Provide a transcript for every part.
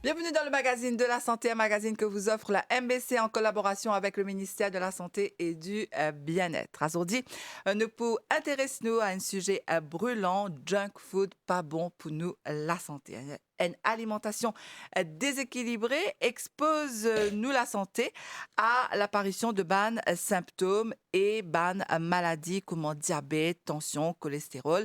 Bienvenue dans le magazine de la santé, un magazine que vous offre la MBC en collaboration avec le ministère de la Santé et du Bien-être. Aujourd'hui, nous pour intéresser nous à un sujet brûlant, junk food, pas bon pour nous, la santé. Une alimentation déséquilibrée expose nous la santé à l'apparition de ban symptômes et ban maladies comme diabète, tension, cholestérol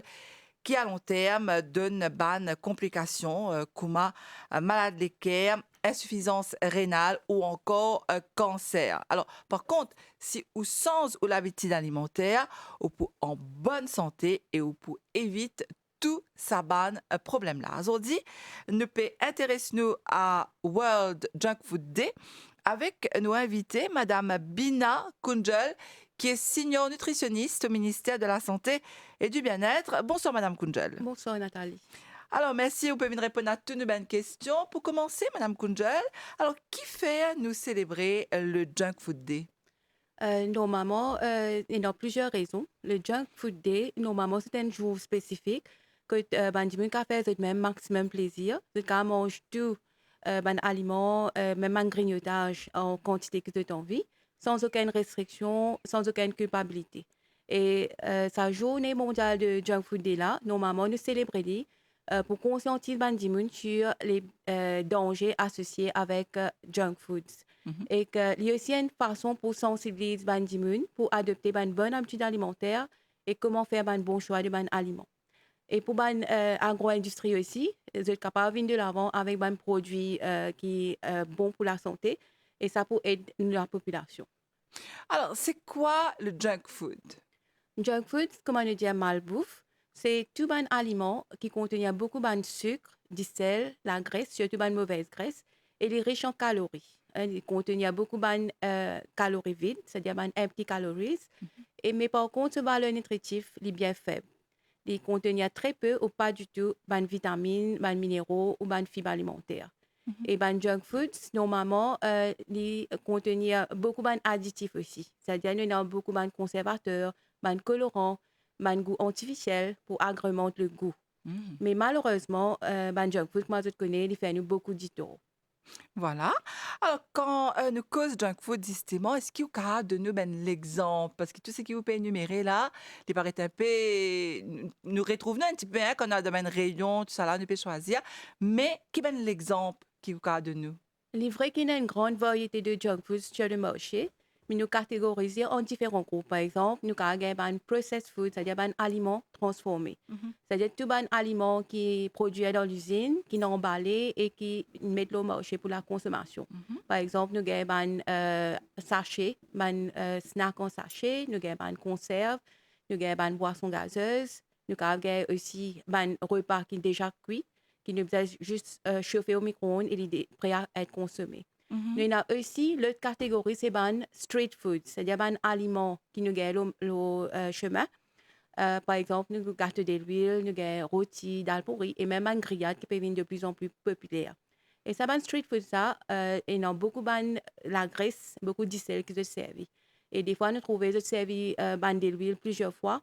qui à long terme donne ban complications comme malade de cœur, insuffisance rénale ou encore cancer. Alors, par contre, si ou sans ou l'habitude alimentaire, ou pour en bonne santé et ou pour éviter tout ça ban problème là. Aujourd'hui, nous peut intéresser nous à World Junk Food Day avec nos invités, Madame Bina Kunjel, qui est senior nutritionniste au ministère de la Santé et du Bien-être. Bonsoir, Madame Kunjel. Bonsoir Nathalie. Alors, merci, vous pouvez me répondre à toutes nos bonnes questions. Pour commencer, Madame Kunjel, alors, qui fait nous célébrer le Junk Food Day? Normalement, il y a plusieurs raisons. Le Junk Food Day, normalement, c'est un jour spécifique que ben, du monde qui fait le même maximum plaisir. Le cas mange tout ben, aliment, même un grignotage en quantité que tu as envie, sans aucune restriction, sans aucune culpabilité. Et sa journée mondiale de Junk Food Day là, normalement, nous célébrons pour conscientiser ben, du monde sur les dangers associés avec junk foods. Mhm. Et qu'il y a aussi une façon pour sensibiliser les gens pour adopter une bonne habitude alimentaire et comment faire un bon choix de bons aliments. Et pour les agro-industrie aussi, ils sont capables de l'avant avec un produit qui est bon pour la santé et ça pour aider la population. Alors, c'est quoi le junk food? Junk food, comme on le dit, malbouffe, c'est tout un aliment qui contient beaucoup de sucre, du sel, la graisse, surtout de mauvaise graisse, et les riches en calories. Il contient beaucoup de calories vides, c'est-à-dire empty calories, et, mais par contre, ce valeur nutritive est bien faible. Il contient très peu ou pas du tout de vitamines, de minéraux ou de fibres alimentaires. Mhm. Et ben junk foods, normalement, ils contiennent beaucoup d'additifs aussi. C'est-à-dire qu'il y a beaucoup de conservateurs, de colorants, de goût artificiel pour agrémenter le goût. Mhm. Mais malheureusement, junk food, moi je connais, il fait nous beaucoup de tort. Voilà. Alors, quand nous cause junk food, justement, est-ce qu'il y a de nous ben, l'exemple? Parce que tout ce qui vous peut énumérer là, il paraît un peu, nous retrouvons un petit peu, hein, quand on a de ben rayon, tout ça là, nous peut choisir. Mais qui ben l'exemple qui vous a de nous? Il est vrai qu'il y a une grande variété de junk foods sur le marché, mais nous catégorisons en différents groupes. Par exemple, nous avons un processed food, c'est-à-dire un aliment transformé. Mhm. C'est-à-dire tout un aliment qui est produit dans l'usine, qui est emballé et qui met au marché pour la consommation. Mhm. Par exemple, nous avons un sachet, un snack en sachet, nous avons une conserve, nous avons une boisson gazeuse, nous avons aussi un repas qui est déjà cuit qui nous besoin juste chauffer au micro-ondes et il est prêt à être consommé. Mhm. Nous avons aussi l'autre catégorie, c'est ban street food, c'est-à-dire ban aliments qui nous gagnent le chemin. Par exemple, nous gâteaux de l'huile, nous avons rôti, dalle pourrie et même un grillade qui peut devenir de plus en plus populaire. Et ça, ban street food, ça, il y a beaucoup ban la graisse, beaucoup de sel qui se servi. Et des fois, nous trouvons que servi ban de l'huile plusieurs fois.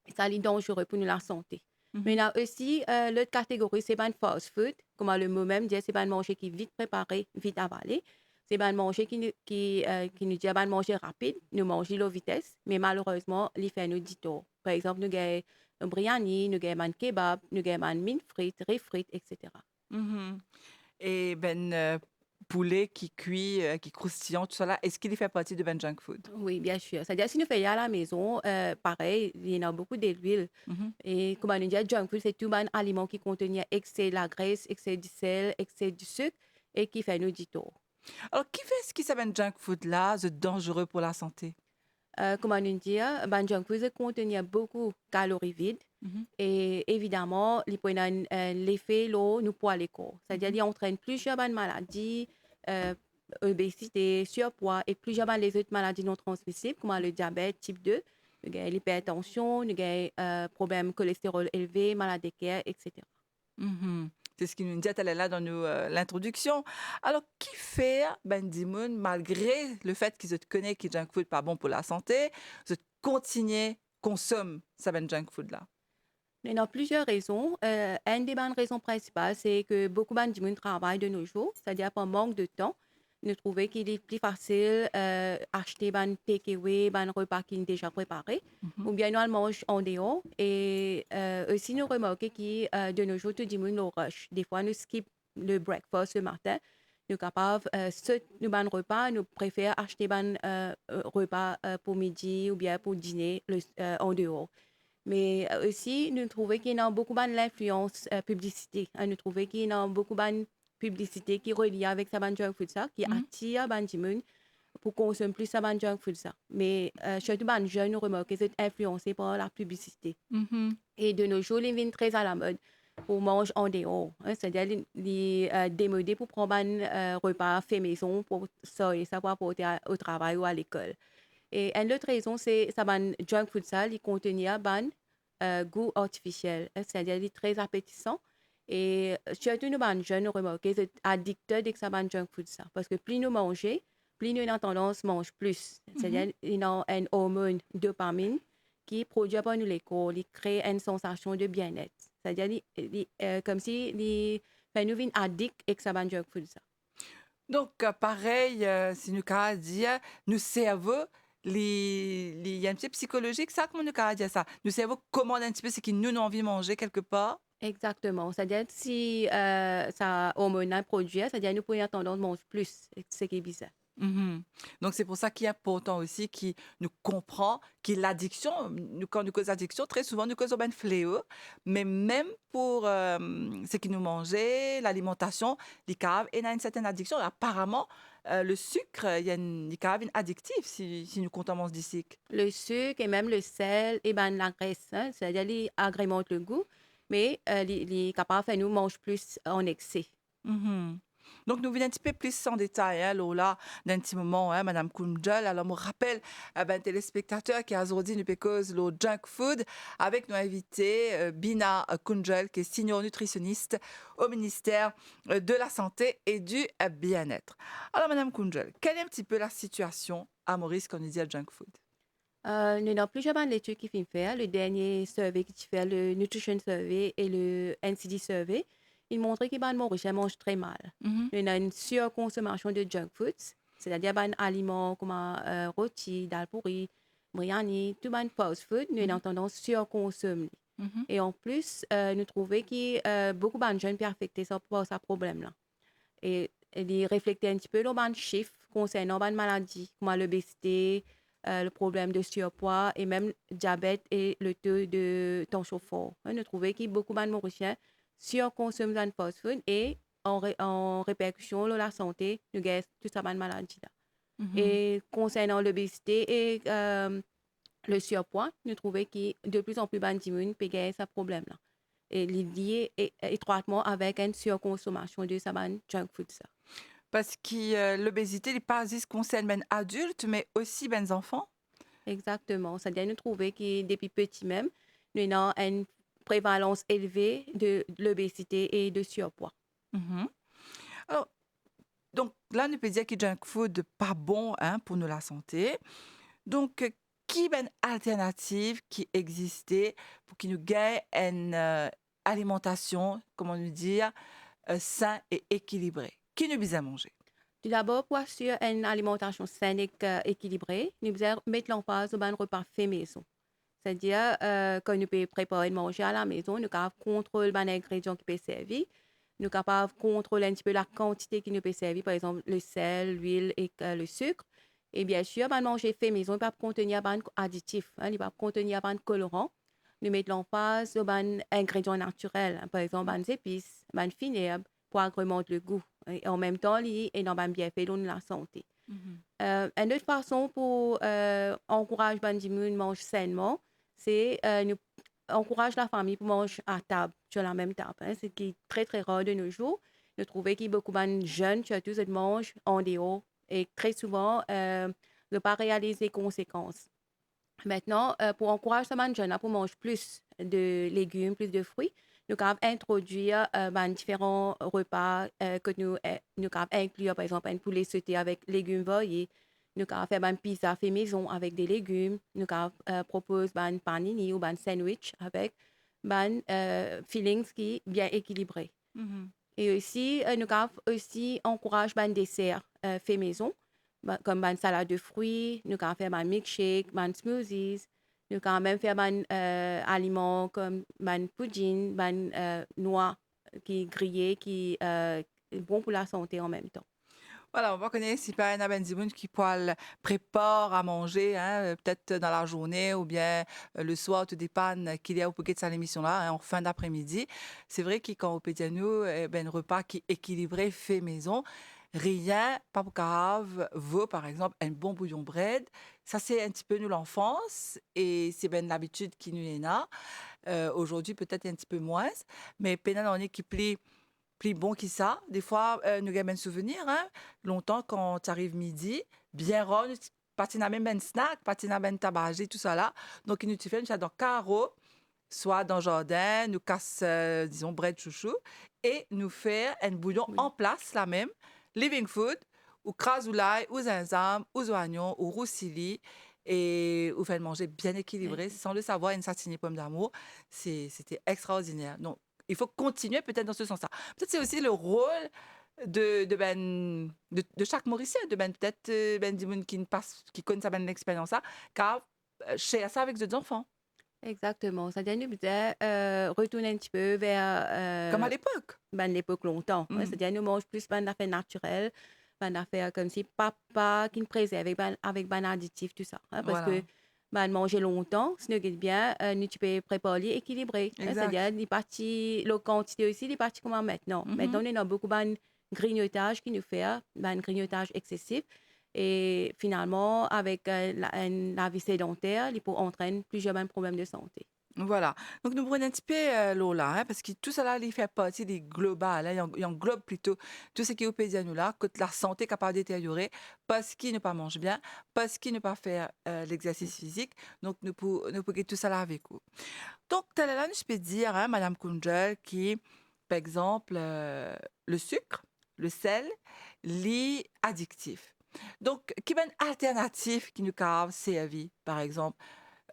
Et ça, est dangereux pour nous la santé. Mais il y Mhm. a aussi l'autre catégorie, c'est pas fast food. Comme le mot même dit, c'est pas manger qui est vite préparé, vite avalé. C'est pas manger qui nous dit pas manger rapide, nous manger à vitesse, mais malheureusement, il fait nous dit tort. Par exemple, nous avons un biryani, nous avons un kebab, nous avons un mine frites, riz frites, etc. Mhm. Et ben poulet qui cuit, qui est croustillant, tout ça là, est-ce qu'il fait partie de ben junk food? Oui, bien sûr. C'est-à-dire, si nous faisons à la maison, pareil, il y en a beaucoup d'huile. Mhm. Et comme on dit, junk food, c'est tout un aliment qui contient excès de la graisse, excès du sel, excès du sucre et qui fait nous du tort. Alors, qui fait ce qui s'appelle junk food là, c'est dangereux pour la santé? Comme on dit, junk food contient beaucoup de calories vides Mhm. et évidemment, il peut avoir l'effet l'eau nous poids les corps. C'est-à-dire, Mhm. il entraîne plusieurs bonnes maladies, euh, obésité, surpoids et plusieurs bonnes les autres maladies non transmissibles comme le diabète type 2, l'hypertension, problèmes cholestérol élevé, maladie de cœur, etc. Mhm. C'est ce qu'il nous dit elle est là dans l'introduction. Alors, qui fait Ben Dimoun, malgré le fait qu'ils se connaissent que junk food pas bon pour la santé, se continuer consomme ça ben junk food là? Il y a plusieurs raisons. Une des bonnes raisons principales, c'est que beaucoup de gens travaillent de nos jours, c'est-à-dire par manque de temps. Nous trouvons qu'il est plus facile acheter un takeaway, un repas qui est déjà préparé, Mhm. ou bien nous le mange en dehors. Et aussi, nous remarquons que de nos jours, tout le monde nous rush. Des fois, nous skip le breakfast le matin. Nous sommes capables, nous ban repas, nous préférons acheter un repas pour midi ou bien pour dîner en dehors. Mais aussi, nous trouvons qu'il y a beaucoup de l'influence publicité. Nous trouvons qu'il y a beaucoup de publicité qui est reliée avec sa junk food ça, qui Mhm. attire les gens pour consommer plus sa junk food ça. Mais surtout les jeunes, nous remarquons qu'ils sont influencés par la publicité. Mhm. Et de nos jours, ils viennent très à la mode pour manger en dehors. C'est-à-dire, les démodés pour prendre un repas fait maison pour ça et ça pour apporter au travail ou à l'école. Et une autre raison, c'est que le junk food ça, il contient un goût artificiel. C'est-à-dire, il est très appétissant. Et surtout, nous, jeunes, nous remarquons qu'ils sont addictés de ça, junk food ça. Parce que plus nous mangeons, plus nous avons tendance à manger plus. Mhm. C'est-à-dire, il y a un hormone dopamine qui produit par nous les corps, il crée une sensation de bien-être. C'est-à-dire, comme si nous sommes addicts avec ça, junk food ça. Donc, pareil, si nous avons dit, nous cerveau, il y a un petit peu psychologique, ça, comment nous avons dit ça? Nous cerveau commande un petit peu ce qui nous avons envie de manger quelque part. Exactement. C'est-à-dire, si ça hormonal produit, c'est-à-dire nous pourrions tendance à manger plus, ce qui est bizarre. Mhm. Donc, c'est pour ça qu'il est important aussi qui nous comprend que l'addiction, quand nous causons addiction, très souvent, nous causons un fléau. Mais même pour ce qui nous mangeait, l'alimentation, les caves, et il y a une certaine addiction. Apparemment, le sucre, il y a une cave addictive si nous comptons du sucre. Le sucre et même le sel et ben, la graisse, hein, c'est-à-dire, ils agrémentent le goût, mais ils sont capables de faire nous manger plus en excès. Mhm. Donc, nous venons un petit peu plus en détail, hein, Lola, d'un petit moment, hein, Madame Kunjal. Alors, je me rappelle, ben, téléspectateurs qui a aujourd'hui nous cause le junk food avec nos invités, Bina Kunjal, qui est senior nutritionniste au ministère de la Santé et du Bien-être. Alors, Madame Kunjal, quelle est un petit peu la situation à Maurice quand on dit junk food? Nous avons plusieurs bonnes études qui finissent faire. Le dernier survey qui fait le Nutrition Survey et le NCD Survey, il montre que les Mauriciens mangent très mal. Mhm. Nous avons une surconsommation de junk foods, c'est-à-dire des aliments comme rôti, dal pourri, biryani, tout les fast food, nous avons Mhm. tendance à surconsommer. Mhm. Et en plus, nous trouvons que beaucoup de jeunes sont affectés par ce problème-là. Et il reflète un petit peu les chiffres concernant les maladies, comme l'obésité, le problème de surpoids et même le diabète et le taux de tension fort. Nous trouvons que beaucoup de Mauriciens surconsomment de fast-food et en répercussion sur la santé, nous avons toutes ces maladies-là. Mhm. Et concernant l'obésité et le surpoids, nous trouvons que de plus en plus de gens peuvent avoir ce problème-là. Et il est lié étroitement avec une surconsommation de ce junk food. Ça. Parce que l'obésité n'est pas juste concerne les adultes, mais aussi les enfants. Exactement. C'est-à-dire nous trouvons que depuis petit même, nous avons une prévalence élevée de l'obésité et de surpoids. Mhm. Alors, donc là, on peut dire que junk food pas bon hein, pour nous la santé. Donc, qui est une alternative qui existait pour qu'il nous gagne une alimentation, comment nous dire, sain et équilibrée? Qui nous besoin manger? Tout d'abord, pour assurer une alimentation saine et équilibrée, nous devons mettre l'emphase sur un repas fait maison. C'est-à-dire, quand nous pouvons préparer manger à la maison, nous sommes capables de contrôler les ingrédients qui peuvent servir. Nous sommes capables de contrôler un petit peu la quantité qui nous peut servir, par exemple le sel, l'huile et le sucre. Et bien sûr, le manger fait maison ne peut pas contenir des additifs, hein, il ne peut pas contenir des colorants. Nous mettons l'emphase sur des ingrédients naturels, hein, par exemple des épices, des vinaigres, pour agrémenter le goût. Et en même temps, il est dans un bienfait dans la santé. Mhm. Une autre façon pour encourager les gens à manger sainement, c'est nous encourager la famille pour manger à table, sur la même table. Hein, ce qui est très, très rare de nos jours. Nous trouvons que beaucoup de jeunes, surtout, ils mangent en dehors et très souvent, ne pas réaliser les conséquences. Maintenant, pour encourager les jeunes à manger plus de légumes, plus de fruits, nous avons introduire différents repas que nous avons inclure, par exemple, un poulet sauté avec légumes variés. Nous avons fait une pizza fait maison avec des légumes. Nous avons proposé un panini ou un sandwich avec ban feelings qui bien équilibré. Mhm. Et aussi, nous avons aussi encourage ban dessert fait maison, comme ban salade de fruits, nous avons fait ban milkshake, ban smoothies, nous avons même fait ban aliments comme ban pudding, ban noix qui grillé, qui est bon pour la santé en même temps. Voilà, on va connaître si pas un Benziboun qui poil prépare à manger, hein, peut-être dans la journée ou bien le soir, tout dépend qu'il y a au pocket de cette émission-là, hein, en fin d'après-midi. C'est vrai que quand on peut dire nous, ben, un repas qui est équilibré, fait maison, rien, pas pour grave, vaut par exemple un bon bouillon bread. Ça, c'est un petit peu nous l'enfance et c'est bien l'habitude qui nous est là. Aujourd'hui, peut-être un petit peu moins, mais pendant on est qui plie plus bon que ça. Des fois, nous avons un souvenir, hein, longtemps quand tu arrives midi, bien rond, pas même un snack, pas ben tabac, tout ça là. Donc, il nous fait une dans carreau, soit dans le jardin, nous casse, disons, bread chouchou, et nous faire un bouillon Oui, en place, là même, living food, ou crasoulaille, ou zinzam, ou oignons, ou roussili, et ou faire manger bien équilibré, exact. sans le savoir, une satinée pomme d'amour. C'était extraordinaire. Donc, il faut continuer peut-être dans ce sens-là. Peut-être c'est aussi le rôle de chaque Mauricien, de ben peut-être ben du monde qui ne passe, qui connaît sa ben l'expérience là, car chez ça avec d'autres enfants, Exactement. Ça nous disait retourner un petit peu vers comme à l'époque. ben, l'époque longtemps. Ouais, Mhm. c'est-à-dire, nous mange plus ben, d'affaires naturelles, ben, d'affaires comme si papa qui nous préserve avec ben, additifs, tout ça. Hein, parce que Voilà, ben, manger longtemps, si nous gagne bien, nous tu peux préparer équilibré. Hein, exact. c'est-à-dire, les parties, la quantité aussi, les parties comme maintenant. Mhm. Maintenant, on a beaucoup ben, grignotage qui nous fait, ben, grignotage excessif. Et finalement, avec la vie sédentaire, il peut entraîner plusieurs ben, problèmes de santé. Voilà. Donc, nous prenons un petit peu Lola, hein, parce que tout cela, il fait partie des globales. Hein, il englobe plutôt tout ce qui est au pays nous là, que la santé est capable de détériorer parce qu'il ne pas mange bien, parce qu'il ne pas faire l'exercice physique. Donc, nous pouvons tout cela avec vous. Donc, tel là, je peux dire, hein, Madame Kunjel, qui, par exemple, le sucre, le sel, lit addictif. Donc, qui est une alternative qui nous cave vie, par exemple?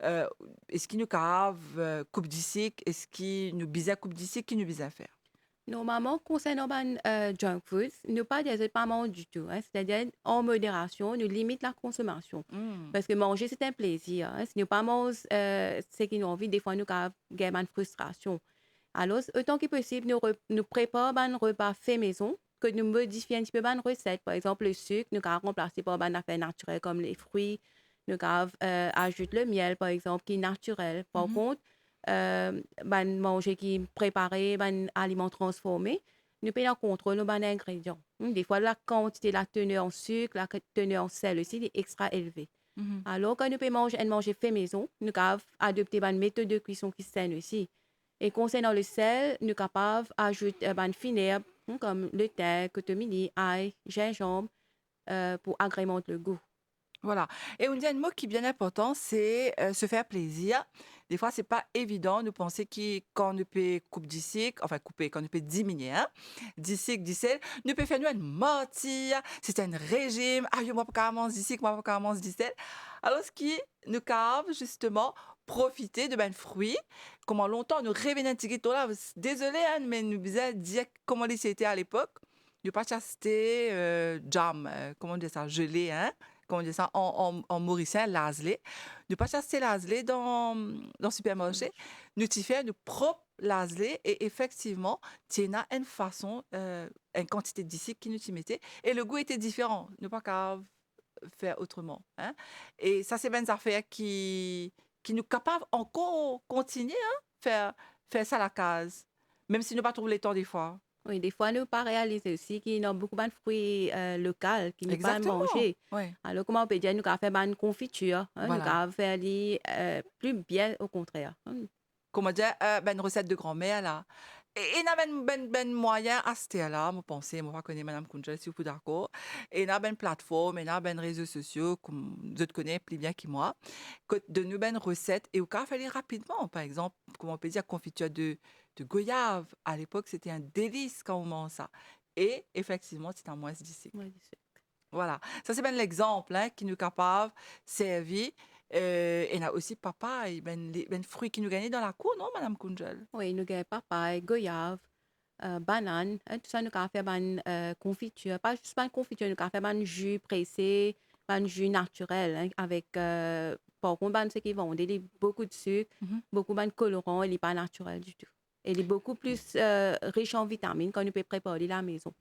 Euh, est-ce qu'il nous cave coupe d'ici? Est-ce qu'il nous bise coupe d'ici? Qui nous bise faire? Normalement, concernant ben, junk food, ne pas des pas manger du tout. Hein. C'est-à-dire, en modération, nous limite la consommation. Hmm. Parce que manger, c'est un plaisir. Hein. Si nous pas manger ce qu'ils ont envie, des fois, nous avons une frustration. Alors, autant que possible, nous préparons un repas fait maison, que nous modifions un petit peu une recette. Par exemple, le sucre, nous avons remplacé par une affaire naturelle comme les fruits. Nous avons ajouté le miel, par exemple, qui est naturel. Par Mhm. contre, manger qui est préparé, aliment transformé, nous payons contrôle nos ingrédients. Des fois, la quantité, la teneur en sucre, la teneur en sel aussi est extra élevée. Mhm. Alors, quand nous pouvons manger fait maison, nous avons adopté une méthode de cuisson qui saine aussi. Et concernant le sel, nous sommes capables d'ajouter une fine comme le thym, cotomini, ail, gingembre pour agrémenter le goût. Voilà. Et on dit un mot qui est bien important, c'est se faire plaisir. Des fois, c'est pas évident de penser qu'on ne peut couper d'ici, enfin couper, qu'on ne peut diminuer, hein, d'ici, ne peut faire nous un mentir, c'est un régime, ah, moi pas manger d'ici, moi pas manger d'ici. Alors, ce qui nous cave, justement, profiter de ben fruits, comment longtemps nous rêvons d'un petit là, désolé, hein, mais nous disait dire comment c'était à l'époque, ne pas chaster jam, comment on dit ça, gelé, hein, comment on dit ça, en mauricien, lasley. Ne pas chasser lasley dans le supermarché. Nous t'y faire nos propres lasley et effectivement, tu as une façon, une quantité d'ici qui nous t'y mettait et le goût était différent. Ne pas qu'à faire autrement. Hein? Et ça, c'est bien des affaires qui nous capables encore continuer, hein, faire ça à la case. Même si nous pas trouvé le temps des fois. Oui, des fois, nous pas réaliser aussi qu'il y a beaucoup de fruits locaux qui nous pas Exactement. manger. Ouais. Alors, comment on peut dire, nous avons fait une confiture, hein, nous Voilà. avons fait plus bien au contraire. Hein. Comment dire, ben, une recette de grand-mère, là. Et il y a ben moyen à ce là, moi penser, moi pas connais Madame Kunjel, si vous êtes d'accord. Et il y a ben plateforme, il y a ben réseaux sociaux, comme vous connaissez plus bien que moi, que de nous ben recettes et au cas faire rapidement. Par exemple, comment on peut dire, confiture de goyave. À l'époque, c'était un délice quand on mange ça. Et effectivement, c'est un moins d'ici. Ouais, Voilà. Ça, c'est bien l'exemple hein, qui nous est capable de servir Et on a aussi papaye, ben fruits qui nous gagnent dans la cour, non, Madame Kunjel? Oui, nous avons papaye, goyave, banane, hein, tout ça, nous avons fait une confiture. Pas juste une confiture, nous avons fait un jus pressé, un jus naturel, hein, avec, par contre, ce qui vendent, il y a beaucoup de sucre, Mhm. beaucoup de colorants, il n'est pas naturel du tout. Il est beaucoup plus riche en vitamines quand nous pouvons préparer à la maison.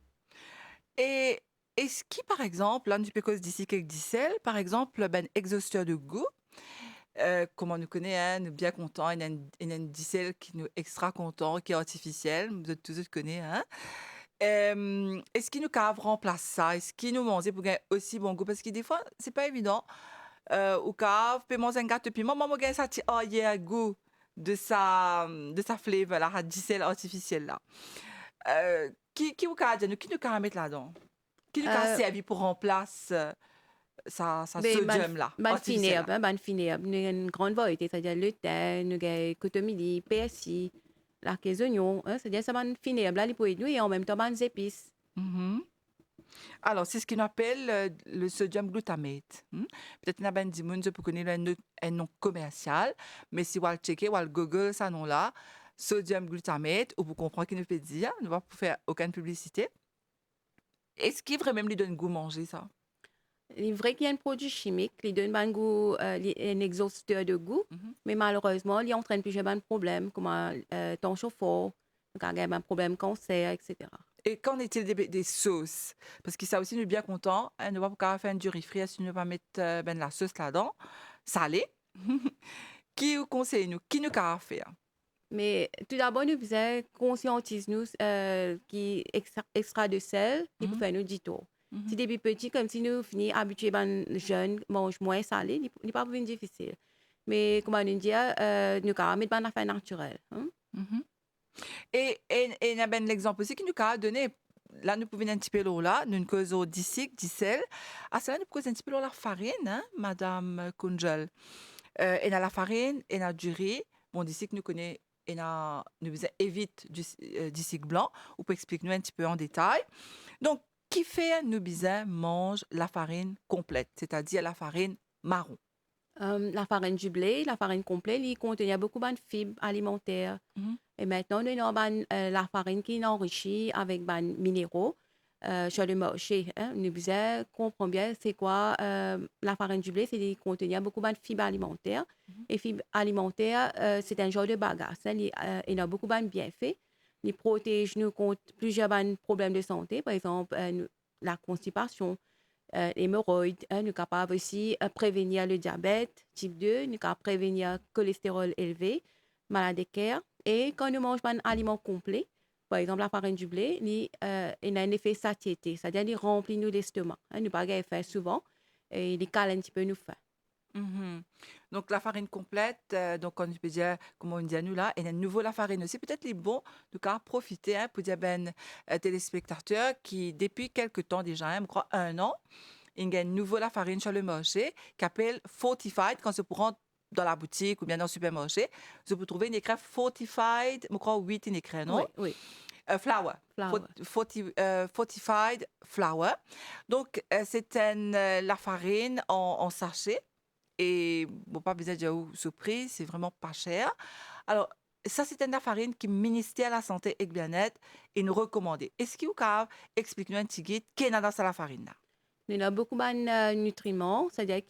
Et est-ce qui, par exemple, là, tu peux cause d'ici quelques dissel, par exemple, ben exhausteur de goût, comme on nous connaît, hein, nous bien contents, il y a une dissel qui nous extra content, qui est artificiel, vous êtes tous connaissez, hein. Est-ce qu'il nous cave remplace ça? Est-ce qu'il nous mange pour gagner aussi bon goût? Parce que des fois, c'est pas évident. Ou cave, puis manger un gâteau, puis maman gagne ça, oh, il y a un goût de sa flavor, là, à dissel artificiel, là. Qui vous cave, qui nous cave mettre là-dedans? Qui nous a Euh, servi pour remplacer sa Mais sodium là, ban artificiel funèbre, là? hein, ban funèbre. Nous avons une grande variété, c'est-à-dire le thym, nous avons cotomili, persil, la oignon, hein, c'est-à-dire ça ban funèbre là, les pour nous et en même temps ban épices. Mhm. Alors, c'est ce qu'on appelle le sodium glutamate. Peut-être qu'il y a ben du monde pour connaître un nom commercial, mais si vous allez checker, vous allez Google ça nom là, sodium glutamate, ou vous comprenez qu'il ne peut dire, ne va pas faire aucune publicité. Est-ce qu'il vraiment lui donne goût manger ça? Il est vrai qu'il y a un produit chimique qui donne un goût, un exhausteur de goût, Mhm. mais malheureusement, il entraîne plusieurs de problèmes comme ton chauffe-eau, un problème cancer, etc. Et qu'en est-il des sauces? Parce que ça aussi, nous bien content. Hein, ne va pas faire un durifri si ne pas mettre ben, la sauce là-dedans. Salée. Qui vous conseille nous? Qui nous a faire? Mais tout d'abord, nous faisons conscientise-nous qui extra de sel et pour Mhm, faire nos dito. Si mhm. depuis petit, comme si nous finissons habitués, ben, jeunes, mange moins salé, n'est pas pour difficile. Mais comme on dit, nous avons mis une affaire naturelle. Hein? Mhm. Et il y a ben l'exemple aussi qui nous a donné. Là, nous pouvons un petit peu l'eau là, nous causons d'ici, d'icel. À cela, nous causons un petit peu l'eau la farine, hein, Madame Kunjal. Et dans la farine, et dans du riz. Bon, d'ici que nous connaissons, et nous faisons évite d'ici blanc. Ou pour expliquer nous un petit peu en détail. Donc, qui fait nous bisins mange la farine complète, c'est-à-dire la farine marron. La farine du blé, la farine complète, il contient beaucoup de fibres alimentaires. Mhm, Et maintenant, nous avons la farine qui est enrichie avec des minéraux sur le marché. Hein. Nous devons comprendre bien c'est quoi la farine du blé, c'est qu'il contient beaucoup de fibres alimentaires. mhm, Et fibres alimentaires, c'est un genre de bagasse. Hein. Il y a beaucoup de bienfaits. Il protège nous contre plusieurs problèmes de santé, par exemple la constipation, l'hémorroïde. Hein. Nous sommes capables aussi de prévenir le diabète type 2, nous sommes capables de prévenir le cholestérol élevé, maladie de cœur. Et quand nous mangeons un aliment complet, par exemple la farine du blé, il a un effet satiété, c'est-à-dire qu'il remplit nous l'estomac. Hein, nous pas faire souvent et il cale un petit peu nous faim. mhm. Donc, la farine complète, donc on peut dire, comme on dit à nous là, et de nouveau la farine aussi, peut-être les bons, donc à profiter hein, pour dire ben, téléspectateurs qui, depuis quelques temps déjà, hein, je crois un an, ils gagnent nouveau la farine sur le marché, qui appelle Fortified, quand se prend dans la boutique ou bien dans le supermarché, vous pouvez trouver une écran Fortified, je crois 8 une écran, non? Oui, oui, Flour. flour. Fortified flour. Donc, c'est la farine en sachet. Et bon, pas besoin de dire ce prix, c'est vraiment pas cher. Alors, ça, c'est une farine qui, le ministère de la Santé et du Bien-être, est nous recommandée. Est-ce que vous pouvez expliquer nous un petit guide qu'est-ce dans la farine là? Nous avons beaucoup de nutriments, c'est-à-dire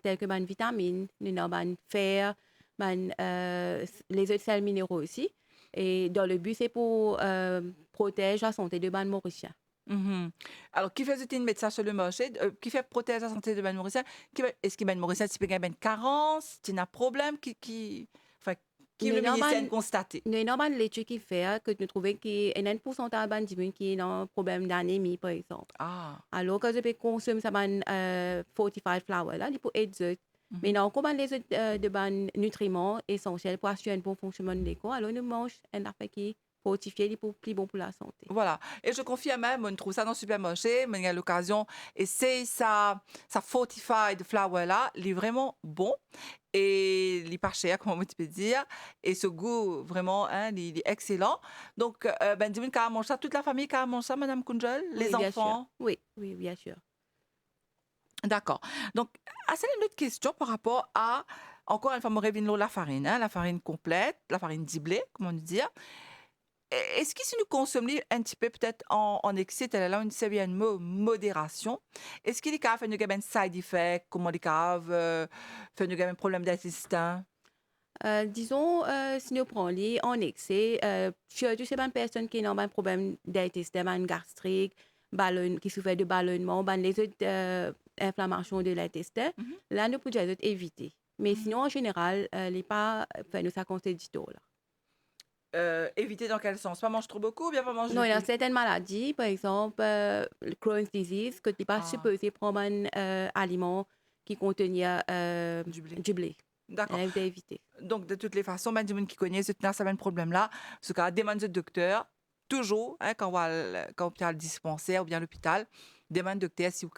tels que des vitamines, nous avons du fer, les autres sels minéraux aussi. Et dans le but, c'est pour protéger la santé de ban Mauricien. Mhm. Alors, qui fait une médecin sur le marché, qui fait protéger la santé de Ben Mauricien, est-ce que Ben Mauricien, tu peux gagner une carence, tu as un problème enfin, qui Nous le ministère a avons constaté? une l'étude qui fait que nous trouvons qu'il y a un pourcentage de gens qui ont un problème d'anémie, par exemple. Ah. Alors, quand je peux consommer ça, fortified flour, là, il peut aider. Mais Mhm. non, comme les autres nutriments essentiels pour assurer un bon fonctionnement de l'écorce, alors nous mangeons un affaire qui est fortifié, pour plus bon pour la santé. Voilà. Et je confirme même, on trouve ça dans le supermarché, mais il y a l'occasion, et c'est ça fortified flour là, il est vraiment bon. Et il est pas cher, comme tu peux dire. Et ce goût, vraiment, hein, il est excellent. Donc, ben, dis-moi, quand mange ça, toute la famille quand mange ça, Madame Kunjel, les Oui, bien sûr. enfants. Oui, oui, bien sûr. D'accord. Donc, c'est une autre question par rapport à, encore une fois, on revient la farine, hein, la farine complète, la farine diblée, comment nous dire. Est-ce que si nous consommons un petit peu peut-être en excès, tel là, c'est bien mot modération, est-ce qu'il y a fait un side effect, comment les caves, fait un problème d'intestin? Disons, si nous prenons les en excès, surtout c'est une personne qui a un problème d'intestin, un gastrique, qui souffre de ballonnement, les autres inflammations de l'intestin, Mhm, là, nous pouvons éviter. Mais mhm. sinon, en général, les pas, enfin, nous, ça conseille du tout, là. Éviter dans quel sens? Pas manger trop beaucoup ou bien pas manger Non, du il y a tout? certaines maladies, par exemple, le Crohn's disease, que tu n'es pas Ah, supposé prendre un aliment qui contenait du blé. du blé. D'accord. Elle vous éviter. Donc, de toutes les façons, ben, du monde qui connaît ce ça un problème-là, ce cas, demande au docteur, toujours, hein, quand on va le dispensaire ou bien à l'hôpital, demande au docteur si vous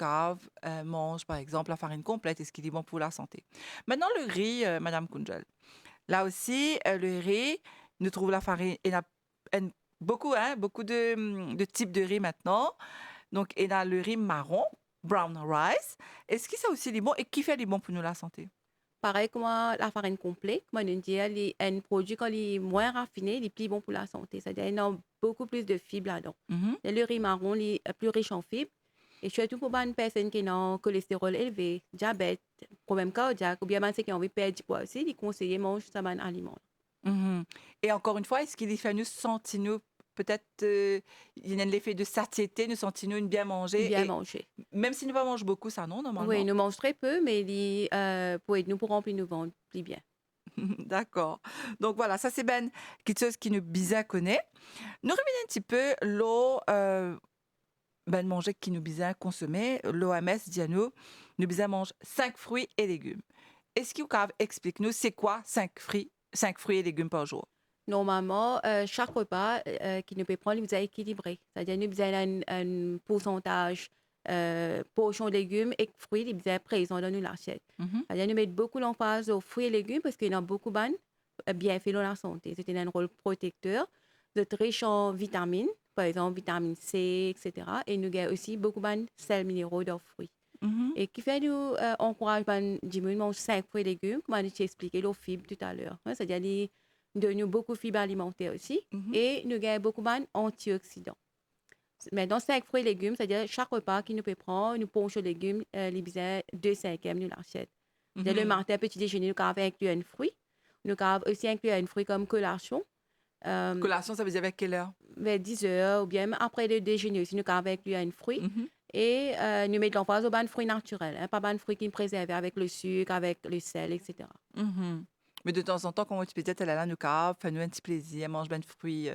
mange, par exemple, la farine complète, est-ce qu'il est bon pour la santé. Maintenant, le riz, Madame Kunjel. Là aussi, le riz, nous trouve la farine, il y en a beaucoup, hein, beaucoup de types de riz maintenant. Donc, il y a le riz marron, brown rice. Est-ce que ça aussi est bon et qui fait les bons pour nous la santé? Pareil comme la farine complète, comme on dit, un produit quand il est moins raffiné, il est plus bon pour la santé. C'est-à-dire qu'il y a beaucoup plus de fibres là-dedans. Mhm. Et le riz marron, il est plus riche en fibres. Et surtout pour une personne qui a un cholestérol élevé, diabète, problème cardiaque, ou bien ceux qui ont envie de perdre du poids aussi, il conseille de manger ce aliment. Mhm. Et encore une fois, est-ce qu'il fait nous sentir peut-être il y a l'effet de satiété, nous sentir nous bien manger Bien et manger. même si nous pas mange beaucoup, ça non Oui, normalement. nous mangeons très peu, mais pour aider nous pour remplir nos ventres plus bien. D'accord. Donc voilà, ça c'est ben quelque chose qui nous bien connaît. Nous revenons un petit peu l'eau ben manger qui nous bien consommer. L'OMS dit à nous bien mange 5 fruits et légumes. Est-ce que vous pouvez expliquer nous c'est quoi 5 fruits et légumes par jour? Normalement, chaque repas qui nous peut prendre, il vous a équilibré. C'est-à-dire, nous avons un pourcentage portion de légumes et fruits, il vous est présent dans nos assiettes. Mhm. C'est-à-dire, nous mettons beaucoup d'emphase aux fruits et légumes parce qu'il y a beaucoup de bienfaits dans la santé. C'est un rôle protecteur, de riche en vitamines, par exemple, vitamine C, etc. Et nous avons aussi beaucoup de sels minéraux dans les fruits. Mhm. Et qui fait nous encourage de diminuer manger 5 fruits et légumes, comme on a expliqué, les fibres tout à l'heure. Hein. C'est-à-dire, de nous beaucoup de fibres alimentaires aussi. Mhm. Et nous avons beaucoup d'antioxydants. Maintenant, 5 fruits et légumes, c'est-à-dire chaque repas qui nous peut prendre, nous penchons les légumes, les besoins 2/5 nous l'achète. Le Mhm. matin, petit déjeuner, nous avons inclus un fruit. Nous avons aussi inclus un fruit comme collation. Euh, Collation, ça veut dire avec quelle heure? Vers 10 heures ou bien même après le déjeuner aussi, nous avons inclus un fruit. Mhm. Et nous mettons l'emphase aux fruits naturels, hein, pas de fruits qui sont préservés avec le sucre, avec le sel, etc. Mhm. Mais de temps en temps, quand tu peux dire, elle a là, nous cave, fait nous un petit plaisir, mange ben de fruits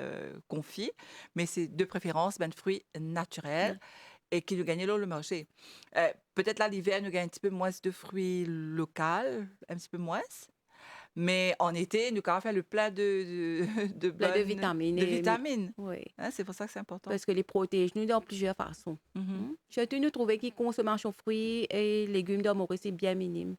confits, mais c'est de préférence ben de fruits naturels et qui nous gagnent le marché. Peut-être là, l'hiver, nous gagne un petit peu moins de fruits locaux, un petit peu moins, mais en été, nous avons fait le plein de Plein de vitamines. de vitamines. Oui. Hein, c'est pour ça que c'est important. Parce que les protège nous dans plusieurs façons. Mhm. Surtout, nous trouvons que consommation de fruits et légumes dans Maurice est bien minime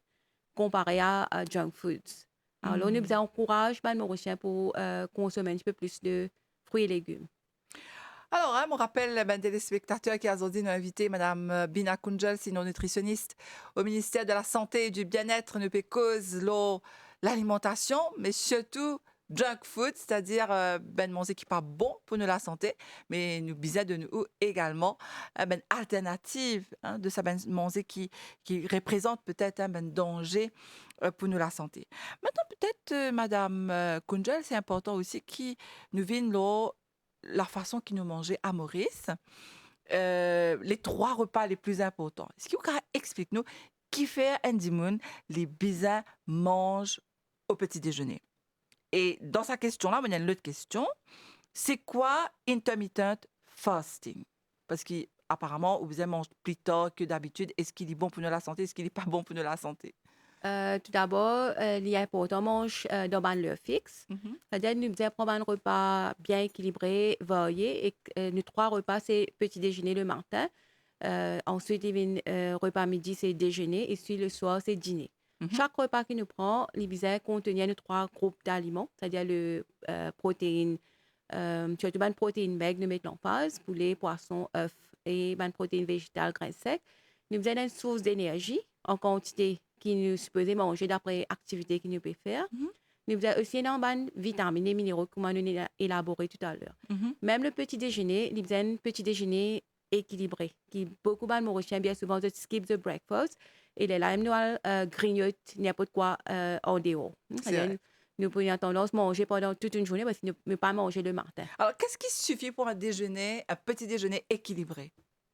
comparé à junk foods. Alors là, nous Mhm. encourage les Mauriciens pour consommer un petit peu plus de fruits et légumes. Alors, hein, on rappelle ben, téléspectateurs qui ont aujourd'hui nous invité Madame Bina Kunjel, sinon nutritionniste au ministère de la Santé et du Bien-être, ne peut cause l'alimentation, mais surtout junk food, c'est-à-dire ben manger qui pas bon pour nous la santé, mais nous bisait de nous également ben alternative hein, de ça ben manger qui représente peut-être un ben danger pour nous la santé. Maintenant peut-être Madame Kunjel, c'est important aussi qui nous vienne la façon qu'ils nous mangeait à Maurice, les 3 repas les plus importants. Est-ce que vous pouvez expliquer-nous qui fait Andy Moon les bisins mangent au petit déjeuner? Et dans sa question-là, il y a une autre question. C'est quoi intermittent fasting? Parce qu'apparemment, vous mangez plus tard que d'habitude. Est-ce qu'il est bon pour nous la santé? Est-ce qu'il n'est pas bon pour nous la santé? Tout d'abord, il est important de manger dans une heure fixe. Mhm, C'est-à-dire nous devons prendre un repas bien équilibré, varié. Et nos 3 repas, c'est petit déjeuner le matin. Ensuite, il y a repas midi, c'est déjeuner. Et puis le soir, c'est dîner. mhm, Chaque repas que nous prenons, il vise contenir nos 3 groupes d'aliments, c'est-à-dire le protéines, surtout une protéine maigre, nous mettons l'emphase, poulet, poisson, œufs et une protéine végétale, grains secs. Nous avons une source d'énergie en quantité qui nous supposons manger d'après activité que nous pouvons faire. Mhm, Nous avons aussi une bonne vitamines et minéraux comme on a élaboré tout à l'heure. mhm. Même le petit déjeuner, nous avons un petit déjeuner équilibré qui beaucoup de Mauriciens bien souvent de skip the breakfast et les là nous grignotent n'importe quoi en dehors. C'est vrai. C'est-à-dire, nous pouvons tendance à manger pendant toute une journée parce que nous ne pouvons pas manger le matin. Alors, qu'est-ce qui suffit pour un petit déjeuner équilibré?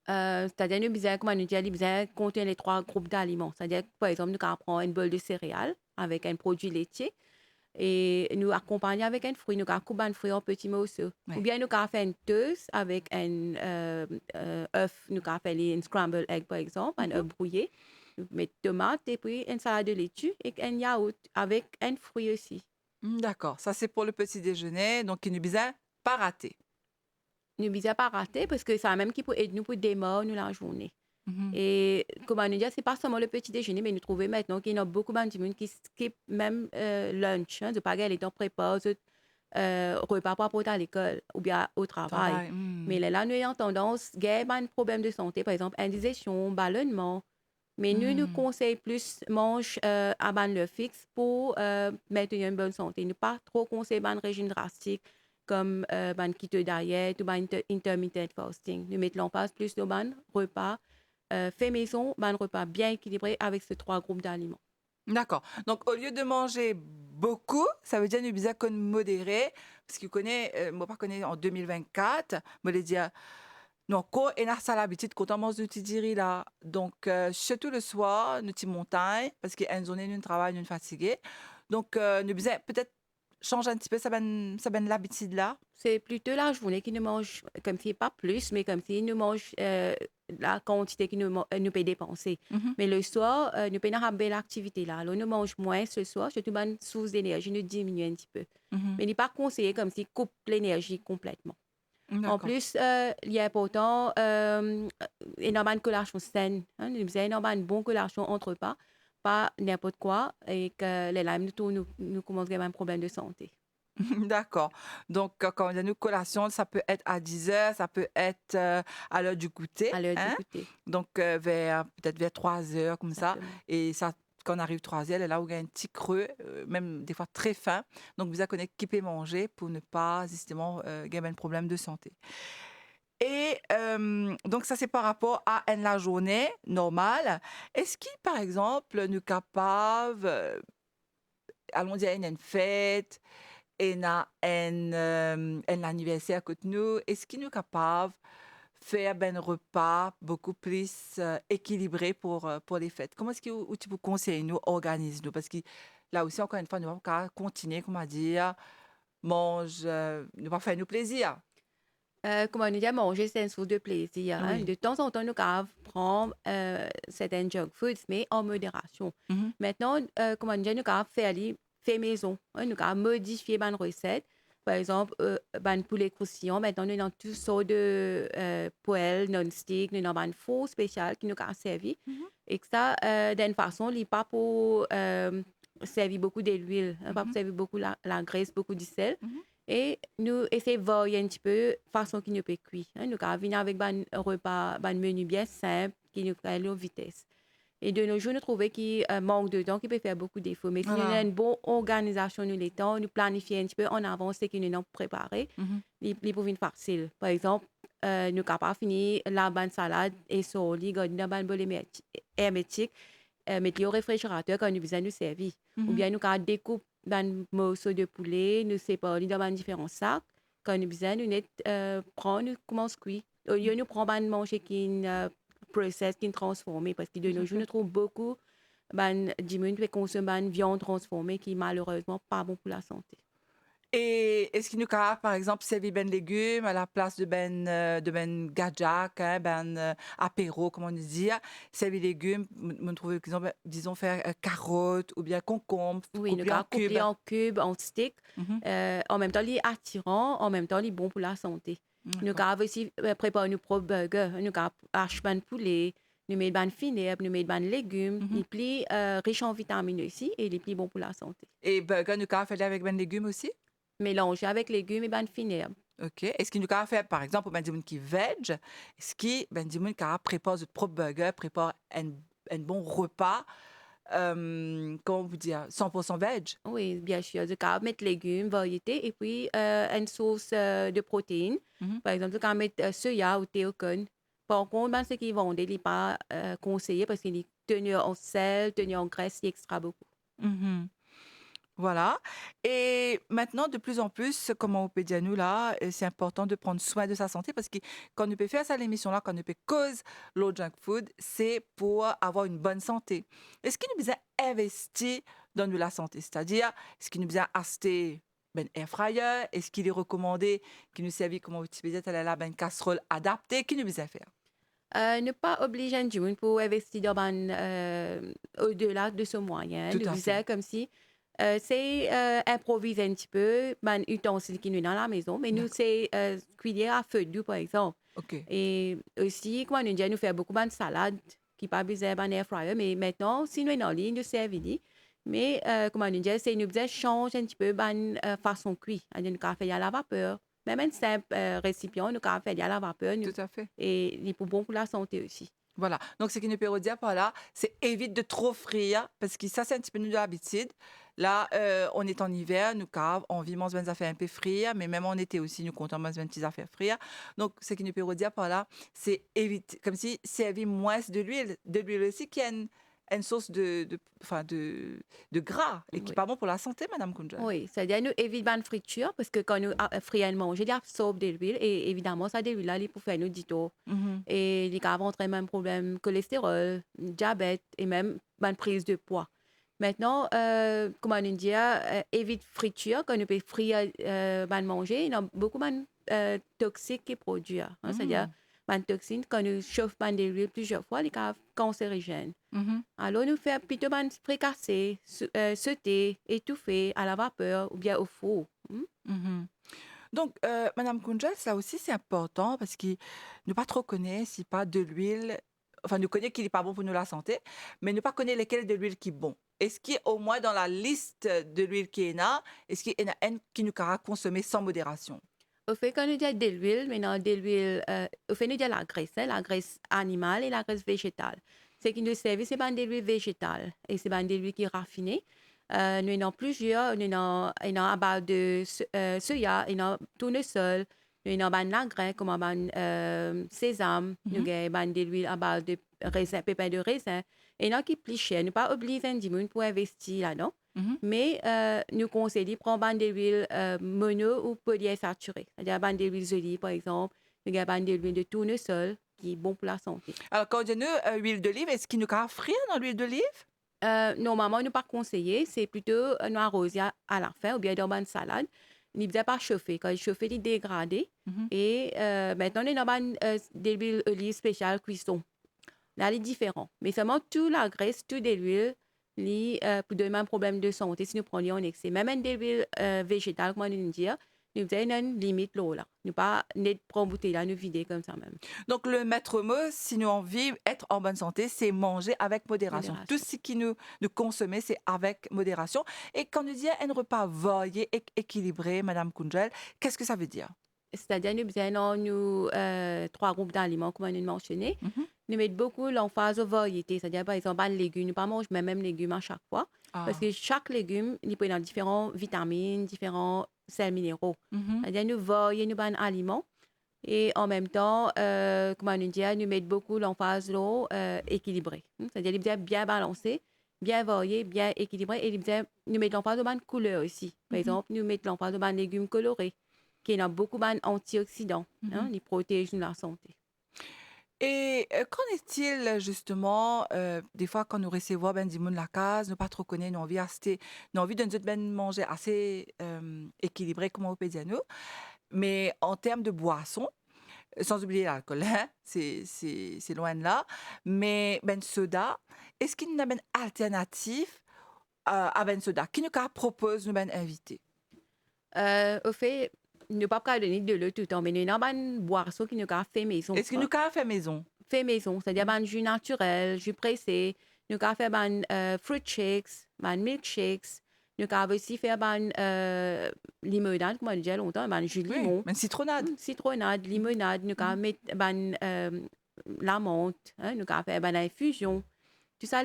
C'est-à-dire, nous besoin, comme on dit, nous besoin contenir les trois groupes d'aliments. C'est-à-dire, par exemple, nous prendre une bol de céréales avec un produit laitier et nous accompagner avec un fruit. Nous couper un fruit en petits morceaux. Ou Oui. bien, nous faire une toast avec un œuf. Nous faire un scramble egg, par exemple, un Mhm. œuf brouillé. Nous mettons tomates et puis une salade de laitue et un yaourt avec un fruit aussi. D'accord, ça c'est pour le petit déjeuner, donc il ne besoin pas rater. Nous besoin pas rater parce que ça même qui peut aider nous pour démarrer nous la journée. Mhm. Et comme on nous dit, c'est pas seulement le petit déjeuner, mais nous trouvons maintenant qu'il y a beaucoup de monde qui skip même lunch, hein, de pas aller dans prépa, repas pour apporter à l'école ou bien au travail. Travail. Mais là, nous avons tendance, il y a un problème de santé, par exemple, indigestion, ballonnement. Mais nous conseillons plus mange à ban le fixe pour maintenir une bonne santé. Nous pas trop conseiller un régime drastique comme ban keto diet ou ban intermittent fasting. Nous mettons en place plus de ban repas fait maison, un repas bien équilibré avec ces trois groupes d'aliments. D'accord. Donc, au lieu de manger beaucoup, ça veut dire ne besoin qu'on modéré, parce que connaît, moi pas connais en 2024, me le dire, non, quoi, et n'a ça l'habitude quand on mange du tidiri là. Donc, surtout le soir, nous petits montagnes, parce qu'une journée, nous travaillons, nous fatigués. Donc, nous besoin peut-être changer un petit peu ça ben l'habitude là. C'est plutôt la journée qui nous mange, comme si pas plus, mais comme si nous mange la quantité que nous peut dépenser. Mhm, Mais le soir, nous pouvons avoir belle activité là. Alors, nous mangeons moins ce soir, surtout une source d'énergie nous diminue un petit peu. mhm. Mais il n'est pas conseillé comme si coupe l'énergie complètement. En D'accord. plus, il est important, énormément de collation saine. Hein, nous faisons énormément de bonne collation entre repas, pas n'importe quoi, et que les lames, nous commençons à avoir un problème de santé. D'accord. Donc, quand on a une collation, ça peut être à 10 heures, ça peut être à l'heure du goûter, À l'heure du hein? goûter, Donc, peut-être vers 3 heures, comme ça. exactement. Et ça, quand on arrive 3 heures, là où il y a un petit creux, même des fois très fin. Donc, vous avez qui peut manger pour ne pas, justement, gagner un problème de santé. Et donc, ça, c'est par rapport à la journée normale. Est-ce qu'il, par exemple, nous capable, allons dire, une fête, et na un anniversaire que nous, est-ce qu'il nous capable faire un repas beaucoup plus équilibré pour les fêtes? Comment est-ce que où tu peux conseiller nous, organise nous? Parce que là aussi, encore une fois, nous avons qu'à continuer, comment dire, mange, nous va faire nous plaisir. Comme on dit, manger, c'est une source de plaisir. Hein. Oui. De temps en temps, nous pouvons prendre certains junk foods, mais en modération. Mhm, Maintenant, comme on dit, nous pouvons faire fait maison. Hein. Nous pouvons modifier une recette. Par exemple, un poulet croustillant. Maintenant, nous avons toutes sortes de poêles non-stick, nous avons un four spécial qui nous a servi. mhm, Et que ça, d'une façon, il n'est pas pour servir beaucoup d'huile, hein, pas pour mhm, servir beaucoup la graisse, beaucoup du sel. mhm. Et nous essayons de voir un petit peu façon qui nous peut cuire. Hein. Nous avons venir avec un repas, un menu bien simple qui nous fait aller en vitesse. Et de nos jours, nous trouvons qu'il manque de temps, qui peut faire beaucoup de défauts. Mais si nous avons Voilà. une bonne organisation, nous les temps, nous planifions un petit peu en avance ce que nous avons préparé, Mhm, il peut venir facile. Par exemple, nous sommes capables de finir la bonne salade et sur le lit, garder dans une bol hermétique, mettre au réfrigérateur quand nous besoin nous servir. Ou mhm. bien nous avons découpe un morceau de poulet, nous séparer dans différents sacs. Quand nous besoin, nous prendre, nous commençons à cuire. Au lieu, nous prenons un manger qui est process, qui est transformé. Parce que de Tout nos à jours, nous fait. trouvons beaucoup de consommer une viande transformée qui est malheureusement pas bon pour la santé. Et est-ce qu'il nous capable, par exemple, servir ben légumes à la place de ben gadjak, hein, ben apéro, comme on dit, servir légumes, me trouver, disons faire carottes ou bien concombre, Oui, nous couper en avons cubes. coupé en cubes, en sticks. Mhm, En même temps, il est attirant, en même temps, il est bon pour la santé. Nous d'accord. avons aussi préparé nos propres burgers. Nous avons acheté un poulet, nous mettons un filet, nous mettons des légumes. Il Mhm. est plus riche en vitamines aussi et il est plus bon pour la santé. Et burger, nous capable faire avec ben légumes aussi? Mélangé avec légumes et ban filet. OK. Est-ce qu'il nous a fait, par exemple, ben, du monde qui veg, est-ce qu'il, ben, du monde qui prépare de propre burger, prépare un bon repas, comment vous dire, 100% veg? Oui, bien sûr, du cas mettre légumes, variétés et puis une sauce de protéines. Mhm. Par exemple, du cas mettre soya ou théocone. Par contre, ben, ce qu'ils vendent, il n'est pas conseillé parce qu'il est tenu en sel, tenu en graisse, il extra beaucoup. Mhm. Voilà. Et maintenant, de plus en plus, comme on peut dire nous là, c'est important de prendre soin de sa santé parce que quand on peut faire ça, l'émission là, quand on peut cause le junk food, c'est pour avoir une bonne santé. Est-ce qu'il nous a investi dans nous la santé? C'est-à-dire, est-ce qu'il nous a acheté ben air fryer? Est-ce qu'il est recommandé qu'il nous serve, comme vous disait, là, ben casserole adaptée? Qui nous a fait? Ne pas obliger un jeune pour investir dans au-delà de ce moyen. Tout Nous à fait. faisons comme si c'est improviser un petit peu, un ustensile qui nous est dans la maison, mais nous, D'accord. c'est cuillère à feu doux, par exemple. OK. Et aussi, comme on dit, nous fait beaucoup de salades qui pas besoin d'un air fryer, mais maintenant, si nous sommes en ligne, nous servons. Mais comme on dit, c'est nous faisons changer un petit peu la façon cuit. Nous avons fait à la vapeur. Même un simple récipient, nous avons fait à la vapeur. Tout à fait. Et il est pour bon pour la santé aussi. Voilà. Donc, ce qui nous peut dire par là, c'est évite de trop frire, parce que ça, c'est un petit peu nous de l'habitude. Là, on est en hiver, nous cave, on vit manger des affaires un peu frire, mais même en été aussi, nous comptons manger des petites affaires frire. Donc, ce qui nous peut dire par là, c'est éviter, comme si servir moins de l'huile aussi, qui est une source enfin, de gras et qui n'est Oui. pas bon pour la santé, Madame Kunjal. Oui, c'est-à-dire nous évitons la friture parce que quand nous frions manger, il absorbe de l'huile et évidemment, ça de l'huile-là, il peut faire nous dito. Mhm. Et il peut avoir même problème cholestérol, diabète et même une prise de poids. Maintenant, comment on dit, évite friture, quand on peut frire manger, il y a beaucoup de toxiques qui produisent. C'est-à-dire, Mhm. une toxine, quand on chauffe de l'huile plusieurs fois, il est cancérigène. Mhm. Alors, nous faisons plutôt fricasser, sauter, étouffer à la vapeur ou bien au four. Mhm. Donc, Madame Kunjal, ça aussi, c'est important parce que ne pas trop connaître si pas de l'huile, enfin, nous connaît qu'il n'est pas bon pour nous la santé, mais ne pas connaître lesquelles de l'huile qui est bon. Est-ce qu'il y a au moins dans la liste de l'huile qui est là, est-ce qu'il y en a une qui nous pourra consommer sans modération? Au fait, quand nous disons de l'huile, maintenant, de l'huile, au fait, nous disons la graisse animale et la graisse végétale. Ce qui nous sert, c'est pas de l'huile végétale et c'est pas de l'huile qui est raffinée. Nous en avons plusieurs. Nous en avons à base de soya, nous avons tournesol, nous en avons la graine comme sésame, nous Mhm. avons de l'huile à base de raisin, pépins de raisin. Et nous qui plus cher. Nous pas obliger un dimanche pour investir là-dedans. Mhm. Mais nous conseillons de prendre une huile mono ou polyinsaturée. C'est-à-dire une huile d'olive, par exemple. Nous avons une huile de tournesol qui est bon pour la santé. Alors, quand on dit nous, huile d'olive, est-ce qu'il nous pourra frire dans l'huile d'olive? Normalement, nous pas conseillé, c'est plutôt nous arroser à la fin ou bien dans une salade. Nous ne pas chauffer. Quand il chauffe, il est dégradé. Mhm. Et maintenant, nous avons des huiles d'olive spéciales cuisson. Là, il est différent. Mais seulement toute la graisse, toute l'huile, pour donner un problème de santé si nous prenions en excès. Même des huiles végétales, comme on dit, nous avons une limite là. Nous pas net prendre bouteille là, nous vider comme ça même. Donc, le maître mot, si nous envie être en bonne santé, c'est manger avec modération. Tout Modération. ce qui nous consommer, c'est avec modération. Et quand nous disons un repas varié et équilibré, Madame Kunjel, qu'est-ce que ça veut dire? C'est-à-dire, nous avons nous, trois groupes d'aliments, comme on a mentionné. Mhm. Nous mettons beaucoup l'emphase aux variétés. C'est-à-dire, par exemple, les légumes, nous pas manger même légumes à chaque fois. Parce Ah. que chaque légume, il peut avoir différentes vitamines, différents sels minéraux. Mhm. C'est-à-dire, nous varions nos aliments. Et en même temps, comme on dit, nous mettons beaucoup l'emphase l'eau équilibrée. C'est-à-dire, il est bien balancé, bien varié, bien équilibré. Et nous mettons l'emphase aux couleurs aussi. Par Mhm. exemple, nous mettons l'emphase aux légumes colorés, qui ont beaucoup d'antioxydants, Mhm. qui protègent la santé. Et qu'en est-il justement, des fois quand nous recevons ben, du monde la case, nous pas trop connaître, nous envie de nous ben, manger assez équilibré, comme on peut dire nous, mais en termes de boissons, sans oublier l'alcool, hein, c'est loin de là, mais ben soda, est-ce qu'il y a une alternative à ben soda? Qui nous propose nous ben inviter? Au fait, ne pas donner de l'eau tout le temps, mais nous avons une boisson qui nous a fait maison. Est-ce qu'il nous a fait maison? Fait maison, c'est-à-dire un jus naturel, jus pressé. Nous avons fait fruit shakes, milkshakes. Nous avons aussi fait limonade, comme on dit longtemps, jus de Oui, limon, une citronnade. citronnade, Mhm, limonade, nous avons mhm. mis la menthe, nous avons fait infusion. Tout ça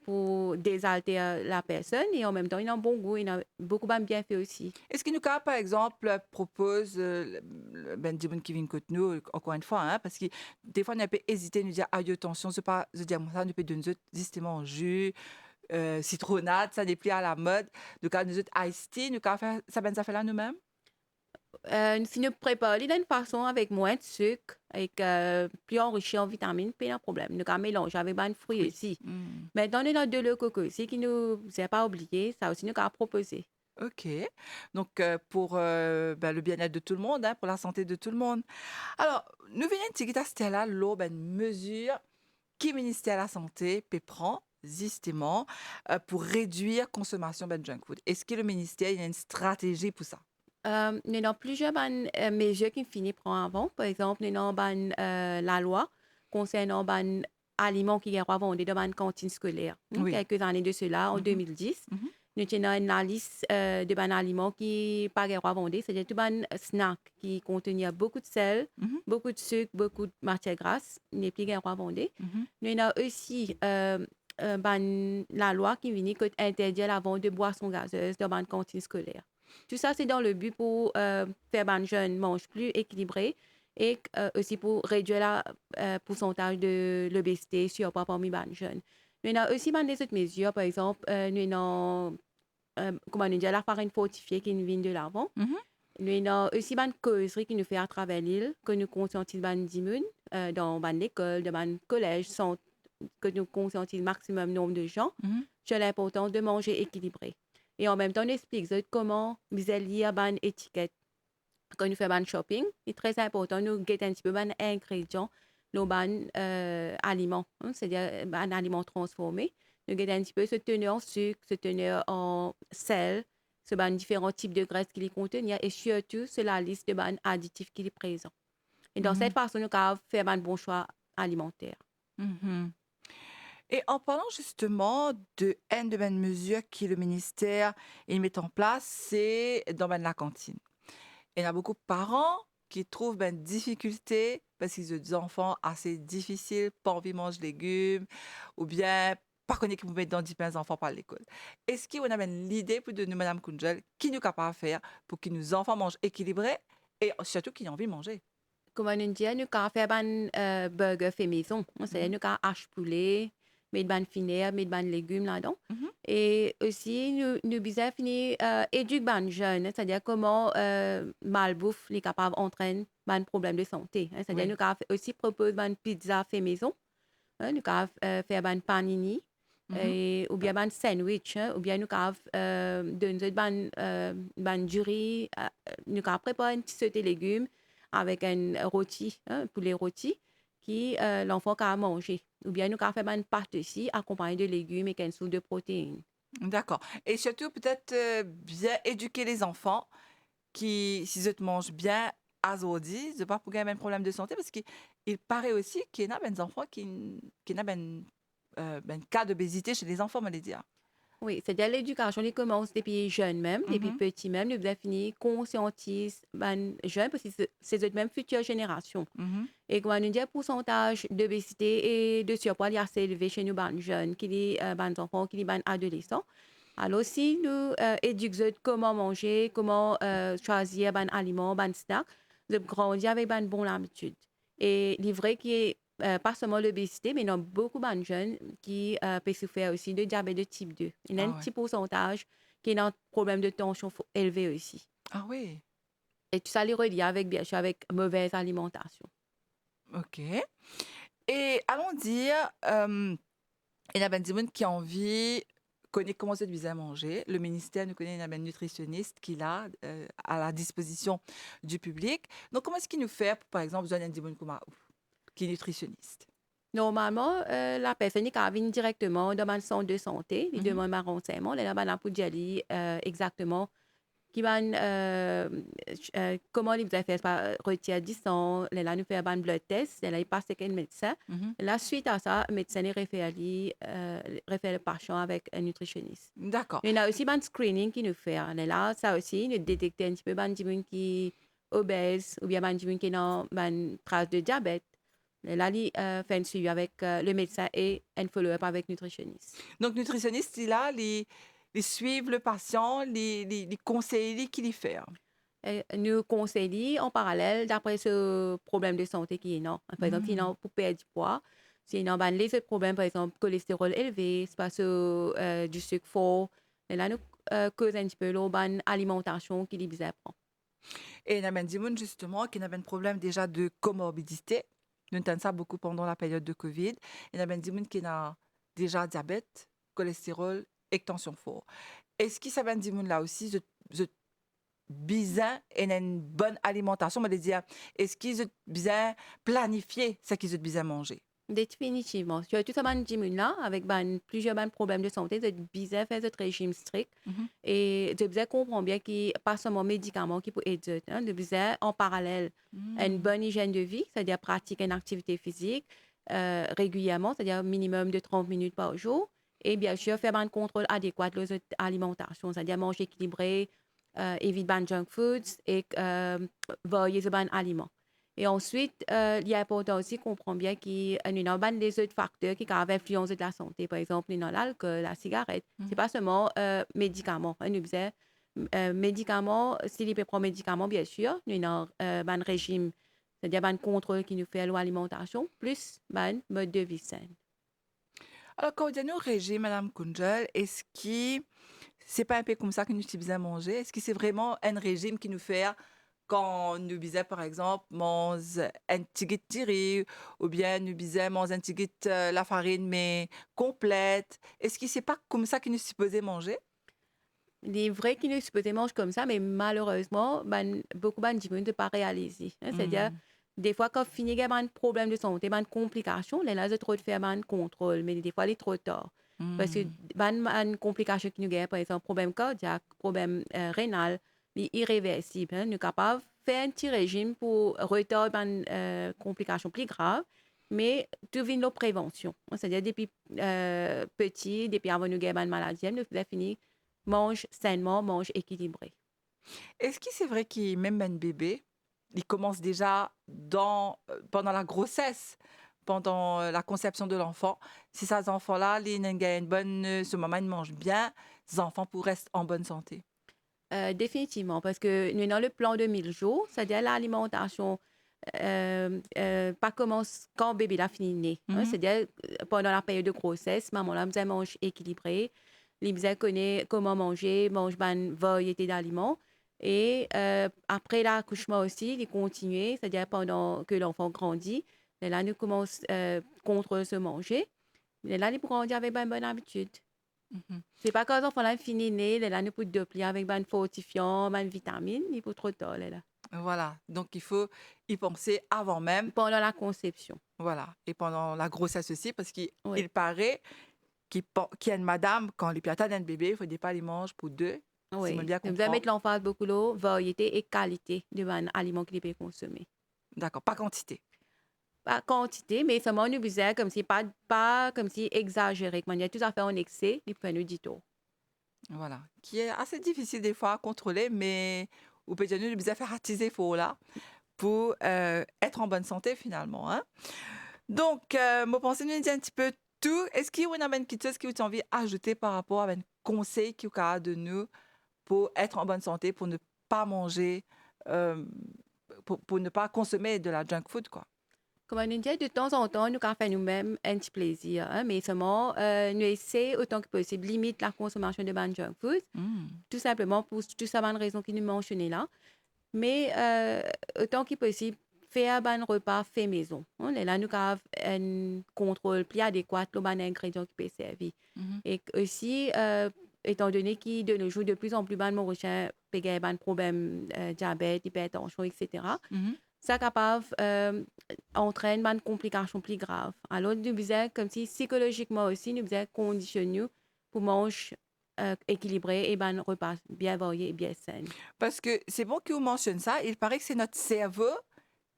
pour désaltérer la personne et en même temps, il a un bon goût, il a beaucoup bien fait aussi. Est-ce que nous, par exemple, propose ben, des gens qui viennent côté nous, encore une fois, hein, parce que des fois, on peut hésiter, nous dire, ah, attention, c'est pas, je dis, ça, nous peut donner justement en jus, citronnade, ça n'est plus à la mode. Donc, nous autres, iced tea, nous, faire ça, ben, ça fait là nous-mêmes? Si nous préparons d'une façon avec moins de sucre, avec plus enrichi en vitamines, pas de problème. Nous avons mélangé avec des fruits Oui. aussi. Hmm. Maintenant, on a de le coco aussi qui nous a pas oublié, ça aussi nous avons proposé. OK. Donc, pour ben, le bien-être de tout le monde, hein, pour la santé de tout le monde. Alors, nous venons de dire c'était là, l'eau, ben, une mesure qui ministère de la Santé peut prendre justement pour réduire consommation de junk food. Est-ce que le ministère il a une stratégie pour ça? Nous avons plusieurs mesures qui finissent par avant. Par exemple, nous avons la loi concernant les aliments qui sont vendus dans les cantines scolaires. Oui. Quelques années de cela, en Mhm, 2010, mhm, nous avons une liste de aliments qui ne sont pas vendus. C'est-à-dire tous les snacks qui contiennent beaucoup de sel, mhm, beaucoup de sucre, beaucoup de matière grasse, n'est plus vendus. mhm. Nous avons aussi la loi qui vient interdire la vente de boissons gazeuses dans les cantines scolaires. Tout ça, c'est dans le but pour faire les jeunes mangent plus équilibré et aussi pour réduire le pourcentage de l'obésité sur parmi les jeunes. Nous avons aussi des autres mesures, par exemple, nous avons comment on dit, la farine fortifiée qui nous vient de l'avant. Mhm. Nous avons aussi une causerie qui nous fait à travers l'île, que nous conscientisons dans l'école, dans le collège, que nous conscientisons le maximum nombre de gens Mhm. sur l'importance de manger équilibré. Et en même temps, on explique comment vous allez lire une étiquette. Quand nous faisons un shopping, c'est très important, nous guettons un petit peu les ingrédients dans les aliments, c'est-à-dire un aliment transformé. Nous guettons un petit peu ce teneur en sucre, ce teneur en sel, ce différents types de graisses qu'il contient et surtout sur la liste de additifs qui est présent. Et dans cette Mhm. façon, nous avons fait un bon choix alimentaire. Mhm. Et en parlant justement de N de bonnes mesures que le ministère il met en place, c'est dans ben, la cantine. Et il y a beaucoup de parents qui trouvent ben, difficulté parce qu'ils ont des enfants assez difficiles, pas envie de manger légumes, ou bien pas connaître que vous mettez dans 10 pains enfants par l'école. Est-ce qu'on a ben, l'idée pour de nous, Madame Kunjel, qui nous capable de faire pour que nos enfants mangent équilibré et surtout qu'ils aient envie de manger? Comme on dit, nous avons fait un burger fait maison. C'est-à-dire, Mhm, nous avons haché poulet, mis des finères, mis des légumes là-dedans. mhm. Et aussi, nous avons fini éduquer les jeunes, c'est-à-dire comment malbouffe les capables entraîne un problème de santé. C'est-à-dire, Oui. nous avons aussi proposé une pizza fait maison. Nous avons fait un panini. Mhm, Ou bien un sandwich, ou bien nous avons donné du riz, nous avons préparé un petit sauté légumes avec un rôti, poulet rôti, qui l'enfant a mangé. Ou bien nous avons fait une pâte aussi, accompagnée de légumes et une soupe de protéines. d'accord. Et surtout, peut-être bien éduquer les enfants qui, s'ils te mangent bien, azodi, de pas pour gagner un problème de santé, parce qu'il paraît aussi qu'il y en a des enfants qui ont ben cas d'obésité chez les enfants, on va dire. Oui, c'est-à-dire l'éducation, elle commence depuis jeune même, depuis Mhm, petit même, nous devons finir conscientise les jeunes parce que c'est eux même future génération. mhm, Et quand on dit le pourcentage d'obésité et de surpoids il est assez élevé chez nous, les jeunes, qui les enfants, qui les adolescents. Alors, si nous éduquons comment manger, comment choisir un aliment, un snack, nous grandissons avec une bonne habitude. Et il est vrai qu'il y a pas seulement l'obésité, mais il y a beaucoup de jeunes qui peuvent souffrir aussi de diabète de type 2. Il y a un ah ouais. petit pourcentage qui a un problème de tension élevé aussi. Ah oui, Et tout ça les relie avec, bien sûr, avec mauvaise alimentation. ok. Et allons dire, il y a ben des gens qui ont envie, connaît comment se à manger. Le ministère nous connaît un nutritionniste qu'il a à la disposition du public. Donc, comment est-ce qu'il nous fait, pour, par exemple, besoin d'un gens qui est nutritionniste? Normalement, la personne qui vient directement dans le centre de santé, il Mhm, demande un renseignement, elle a pour dire exactement qui van comment ils vous fait par retire du sang, là nous fait un blood test, là il passe avec un médecin. Mhm. La suite à ça, le médecin est réfère le patient avec un nutritionniste. D'accord. Il y a aussi un screening qui nous fait. Là, ça aussi, nous détecter un petit peu des gens qui sont obèses ou bien des gens qui ont une trace de diabète. Là, il fait un suivi avec le médecin et un follow-up avec le nutritionniste. Donc, nutritionniste, il a les suivre le patient, les conseils qu'il y fait. Et nous conseillons en parallèle d'après ce problème de santé qui est non. Par exemple, Mm. sinon pour perdre du poids, sinon les autres problèmes, par exemple, cholestérol élevé, c'est parce que du sucre fort. Et là, nous causons un petit peu l'alimentation qu'il y a prendre. Et il y a des gens, justement, qui avaient un problème déjà de comorbidité. Nous entendons ça beaucoup pendant la période de Covid. Il y a des gens qui ont déjà diabète, cholestérol et tension fort. Est-ce que ça va dire là aussi, je bien et une bonne alimentation, mais dire, est-ce qu'ils ont bien planifié ce qu'ils ont bien mangé? Définitivement. Tu as tout ça, là, avec plusieurs problèmes de santé, de bien faire ce régime strict. Mhm. Et de bien comprendre bien qu'il n'y a pas seulement médicaments qui peuvent aider, hein, de bien en parallèle une Mm. bonne hygiène de vie, c'est-à-dire pratiquer une activité physique régulièrement, c'est-à-dire minimum de 30 minutes par jour. Et bien sûr, faire un contrôle adéquat de l'alimentation, c'est-à-dire manger équilibré, éviter les junk foods et varier les aliments. Et ensuite, il est important aussi qu'on comprend bien qu'il y a des autres facteurs qui peuvent influencer la santé. Par exemple, il y a l'alcool, la cigarette. Ce n'est Mhm. pas seulement médicaments. Nous faisons médicaments, s'il peut prendre médicaments, bien sûr, il y a un régime, c'est-à-dire un contrôle qui nous fait l'alimentation, plus un mode de vie sain. Alors, quand on dit au régime, Madame Kunjel, est-ce que c'est pas un peu comme ça que nous utilisons à manger? Est-ce que c'est vraiment un régime qui nous fait quand nous disons, par exemple, manger un petit guide tiré ou bien nous disons manger un petit guide la farine mais complète? Est-ce que c'est pas comme ça que nous supposons manger? Il est vrai qu'il est supposé manger comme ça, mais malheureusement, beaucoup de gens ne peuvent pas réaliser. Hein. C'est-à-dire, Mm. des fois, quand on finit avec un problème de santé, une complication, les là, c'est trop de faire un contrôle, mais des fois, il est trop tard. Parce que Mm. une complication qui nous gagne, par exemple, problème cardiaque, problème rénal, il est irréversible. Hein. Nous sommes capables de faire un petit régime pour retarder une complication plus grave, mais tout vient de la prévention. Hein. C'est-à-dire, depuis petit, depuis avant de gagner une maladie, nous faisons finir mange sainement, mange équilibré. Est-ce que c'est vrai que même un bébé, il commence déjà pendant la grossesse, pendant la conception de l'enfant, si ces enfants-là, ils ont une bonne, ce moment, ils mangent bien, les enfants pourraient rester en bonne santé? Définitivement, parce que nous, dans le plan de 1000 jours, c'est-à-dire l'alimentation, pas commence quand bébé a fini de né. Hein, Mhm. c'est-à-dire pendant la période de grossesse, maman là, elle mange équilibré, elle connaît comment manger, mange une variété d'aliments. Et après l'accouchement aussi, il continue, c'est-à-dire pendant que l'enfant grandit, et là, nous commençons contre se manger. Et là, il grandit avec une bonne habitude. Mhm. C'est pas quand l'enfant là fini né, là, nous peut doper avec un fortifiant, une vitamine, il faut trop tard, là. Voilà, donc il faut y penser avant même, Pendant la conception. voilà, et pendant la grossesse aussi, parce qu'il Oui, il paraît qu'il y a une madame, quand les piatas d'un bébé, il ne faut pas les manger pour deux, si je oui. bien Nous devons comprendre. mettre l'emphase beaucoup de variété et qualité de l'aliment qu'il peut consommer. D'accord, pas quantité. Pas quantité, mais seulement nous besoin comme si pas comme si exagéré. Quand il y a tout à fait en excès, il peut nous dire tout. Voilà, qui est assez difficile des fois à contrôler, mais ou peut-être nous besoin faire attiser faut là pour être en bonne santé finalement. Hein? Donc, moi pensez nous dire un petit peu tout. Est-ce qu'il y a une petite chose que vous avez envie d'ajouter par rapport à un conseil qu'il y a de nous pour être en bonne santé, pour ne pas manger, euh, pour ne pas consommer de la junk food, quoi? Comme on dit, de temps en temps, nous fait nous-mêmes un petit plaisir, hein, mais seulement nous essayons autant que possible limite la consommation de junk food, Mm. tout simplement pour tout ça, une raison qui nous mentionnait là. Mais autant que possible, faire un repas fait maison. On est là, nous avons un contrôle plus adéquat de l'ingrédient qui peut servir. Mhm. Et aussi, étant donné qu'il de nos jours, de plus en plus, mon prochain un problème diabète, hypertension, etc., Mhm. ça capable entraîne une complication plus grave. Alors, nous besoin, comme si psychologiquement aussi, nous besoin conditionner nous pour manger équilibré et ben repas bien varié et bien sain. Parce que c'est bon que vous mentionnez ça. Il paraît que c'est notre cerveau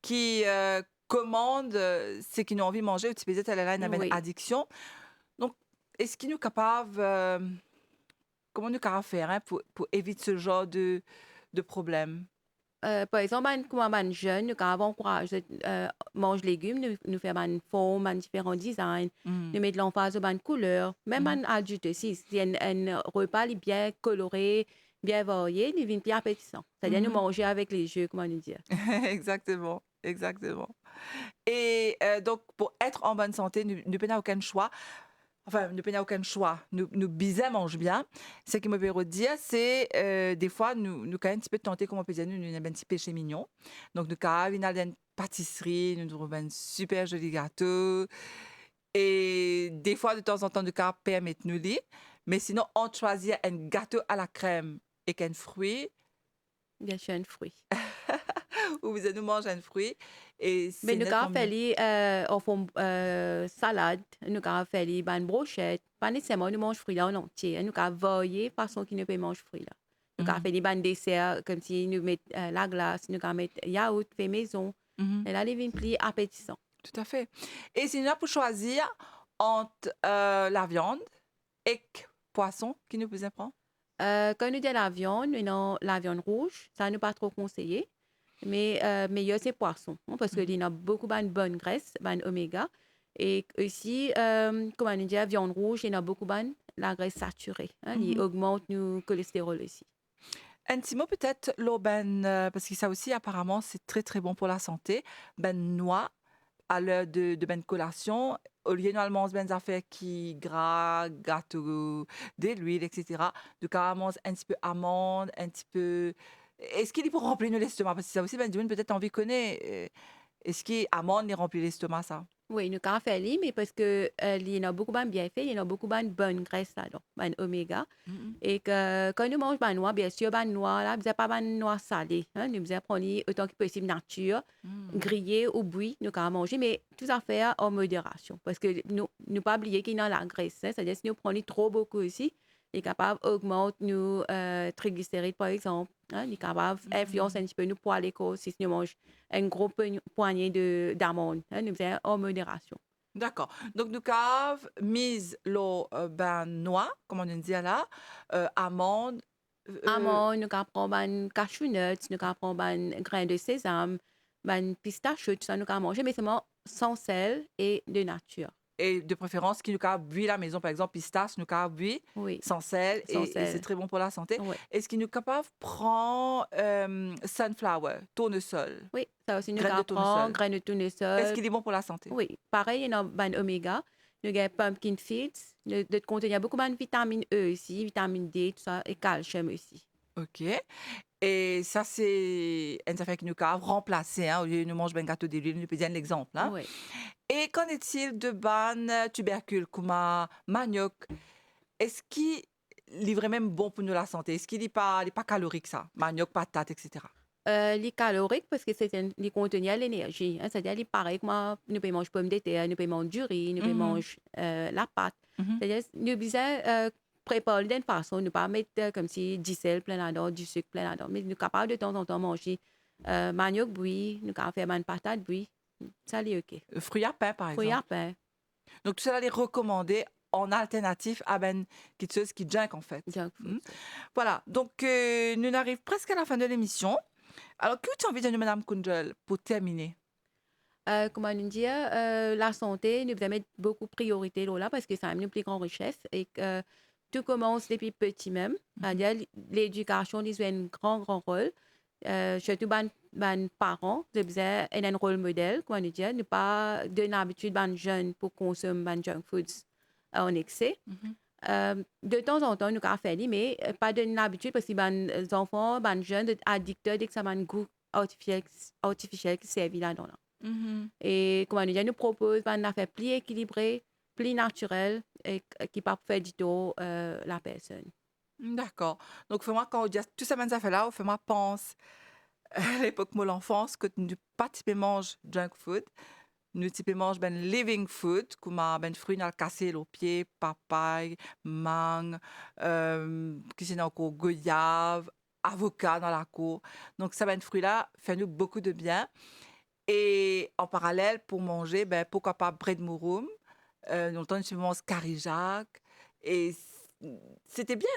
qui commande ce qu'il a envie de manger. Ou tu peux dire, elle a une Oui. addiction. Donc, est-ce qu'il nous capable, comment nous capable faire hein, pour éviter ce genre de problème? Par exemple, ben, comme ben jeune, nous avons encouragé mange légumes, nous faire ben formes, ben différents designs, Mhm, nous mettre l'emphase sur ben couleurs, même mhm, ben adulte aussi. Si un repas est bien coloré, bien varié, il devient plus appétissant. C'est-à-dire nous mhm. manger avec les yeux, comment nous dire. Exactement, exactement. Et donc, pour être en bonne santé, nous n'avons aucun choix. Enfin, nous n'avons aucun choix. Nous bien mange bien. Ce qui me peut dire, c'est des fois, nous quand même un petit peu tenté, comme on peut dire, nous avons un petit péché mignon. Donc, nous avons une pâtisserie, nous trouvons un super joli gâteau. Et des fois, de temps en temps, nous avons permettre nous lire. Mais sinon, on choisit un gâteau à la crème et qu'un fruit, Bien sûr, un fruit. ou vous nous mangez un fruit. Et Mais c'est nous avons nettement fait mieux. en forme salade, nous avons fait ben brochette, pas nécessairement nous mange fruits là en entier. Nous avons varié façon qu'il ne peut manger fruits là. Nous avons Mhm, fait ben dessert comme si nous mettons la glace, nous avons mettre yaourt fait maison. mhm. Et là, les vins plus appétissants. Tout à fait. Et sinon, pour choisir entre la viande et poisson, qui nous vous apprend? Quand nous disons la viande rouge, ça ne pas trop conseillé. Mais meilleur, c'est poisson. Hein, parce qu'il Mhm, y a beaucoup de bonnes graisses, bonnes oméga. Et aussi, comme on dit, viande rouge, il y a beaucoup de la graisse saturée. Hein, il mhm. augmente le cholestérol aussi. Un petit mot peut-être, l'aubaine, parce que ça aussi, apparemment, c'est très, très bon pour la santé. Ben, noix, à l'heure de ben collation, au lieu normalement de ben affaires qui gras, gâteau, de l'huile, etc. De carrément un petit peu amande, un petit peu. Est-ce qu'il est pour remplir l'estomac? Parce que ça aussi, ben, du monde peut-être envie de connaître. Est-ce qu'amande les remplit l'estomac, ça? Oui, nous avons fait mais parce que il y en a beaucoup de bienfaits, il y en a beaucoup de bonnes graisses là-dedans, bonnes oméga. Mhm, Et que quand nous mangeons des noix, bien sûr, des noix là, nous pas des noix salées. Hein, nous devons prendre autant que possible nature, mhm. grillées ou bouillies, nous avons manger, mais tout à faire en modération. Parce que nous pas oublier qu'il y a la graisse. Hein, c'est-à-dire si nous prenons trop beaucoup aussi, il est capable d'augmenter nos triglycérides, par exemple. Hein, il est capable d'influencer Mhm. un petit peu nos poids à l'école si nous mangeons une grosse poignée d'amandes. Hein, nous faisons en modération. D'accord. Donc, nous avons mise l'eau ben, noix, comme on dit là, amande. Amandes, nous avons prendre des cashew nuts, nous avons prendre des grains de sésame, des pistaches, tout ça nous avons manger, mais seulement sans sel et de nature. Et de préférence, qui nous avons bu à la maison, par exemple, pistache, nous avons bu Oui, sans sel sans et c'est sel. très bon pour la santé. Oui. Est-ce qu'il nous capable prendre sunflower, tournesol, Oui, ça aussi nous graines de avons prendre tournesol? grains de Est-ce tournesol. qu'il est bon pour la santé? Oui, pareil, il y a des oméga. Nous avons pumpkin seeds, de contenir beaucoup de vitamine E aussi, vitamine D, tout ça, et calcium aussi. OK. Et ça, c'est une affaire qui nous a remplacé, hein, au lieu de nous manger un gâteau de l'huile, nous peut dire l'exemple. Hein. Oui. Et qu'en est-il de ban tubercules comme manioc? Est-ce qu'il est vraiment bon pour nous la santé? Est-ce qu'il n'est pas calorique ça? Manioc, patate, etc. Les caloriques, parce que les contenir l'énergie. Hein, c'est-à-dire, les pareil que moi, nous pouvons manger pommes de terre, nous pouvons manger du riz, nous pouvons Mhm, manger la pâte. mhm. C'est-à-dire, nous besoin préparer d'une façon, ne pas mettre comme si du sel plein là-dedans, du sucre plein là-dedans. Mais nous sommes capables de temps en temps manger manioc bouilli, nous pouvons faire une patate bouillie. Ça, c'est OK. Fruits à pain, par Fruits à exemple. pain, Donc, tout cela est recommandé en alternative à ben, quelque chose qui junk, en fait. junk food. Hmm. Voilà. Donc, nous arrivons presque à la fin de l'émission. Alors, que tu as envie de dire, Madame Kunjel, pour terminer? Comment on dit, la santé, nous devons mettre beaucoup de priorité là parce que c'est une plus grande richesse et que tout commence depuis petit même. Mhm, C'est-à-dire l'éducation joue un grand rôle. Surtout les parents, ils besoin un rôle modèle, comment on dit, ne pas donner l'habitude aux jeunes pour consommer des junk foods en excès. mhm. De temps en temps, nous avons fait, mais pas donner l'habitude parce que les enfants, les jeunes, sont addictés à ça, un goût artificiel qui servi là-dedans. Mhm. Et comment dire, nous propose une affaire plus équilibrée, plus naturelle et qui pas faire du tout la personne. D'accord. Donc, fais-moi, quand on dit tout ça, ça fait là, fais-moi pense à l'époque de l'enfance, que tu n'as pas typiquement mange junk food. nous type mange ben living food, comme ben fruits dans le cassé, le pied, papaye, mangue, qui c'est encore goyave, avocat dans la cour. Donc ça ben fruits là fait nous beaucoup de bien. Et en parallèle pour manger ben pourquoi pas bread mouroum, longtemps nous mange carijac et c'était bien,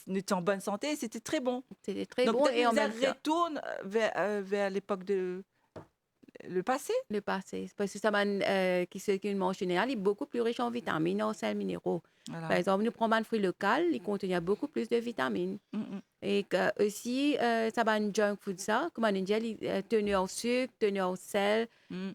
nous étions en bonne santé, et c'était très bon. C'était très Donc bon peut-être et en nous même temps, retourne vers l'époque de le passé. le passé. Parce que ça m'a, qui ce qu'une mange générale est beaucoup plus riche en vitamines, en sels minéraux. Par Voilà. exemple, nous prenons un fruit local, il contient beaucoup plus de vitamines. Mm, Et que, aussi, ça va un junk food ça, comme on dit, il est tenu en sucre, tenu en sel, mm.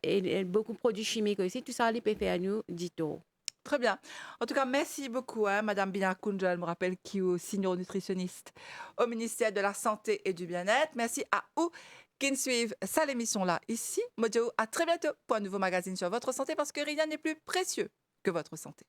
et beaucoup de produits chimiques aussi. Tout ça, il peut faire à nous du tout. Très bien. En tout cas, merci beaucoup, hein, Madame Binakunja. Je me rappelle qui est aussi nutritionniste au ministère de la Santé et du Bien-être. Merci à vous qui nous suivent ça l'émission-là ici. Mojo, à très bientôt pour un nouveau magazine sur votre santé parce que rien n'est plus précieux que votre santé.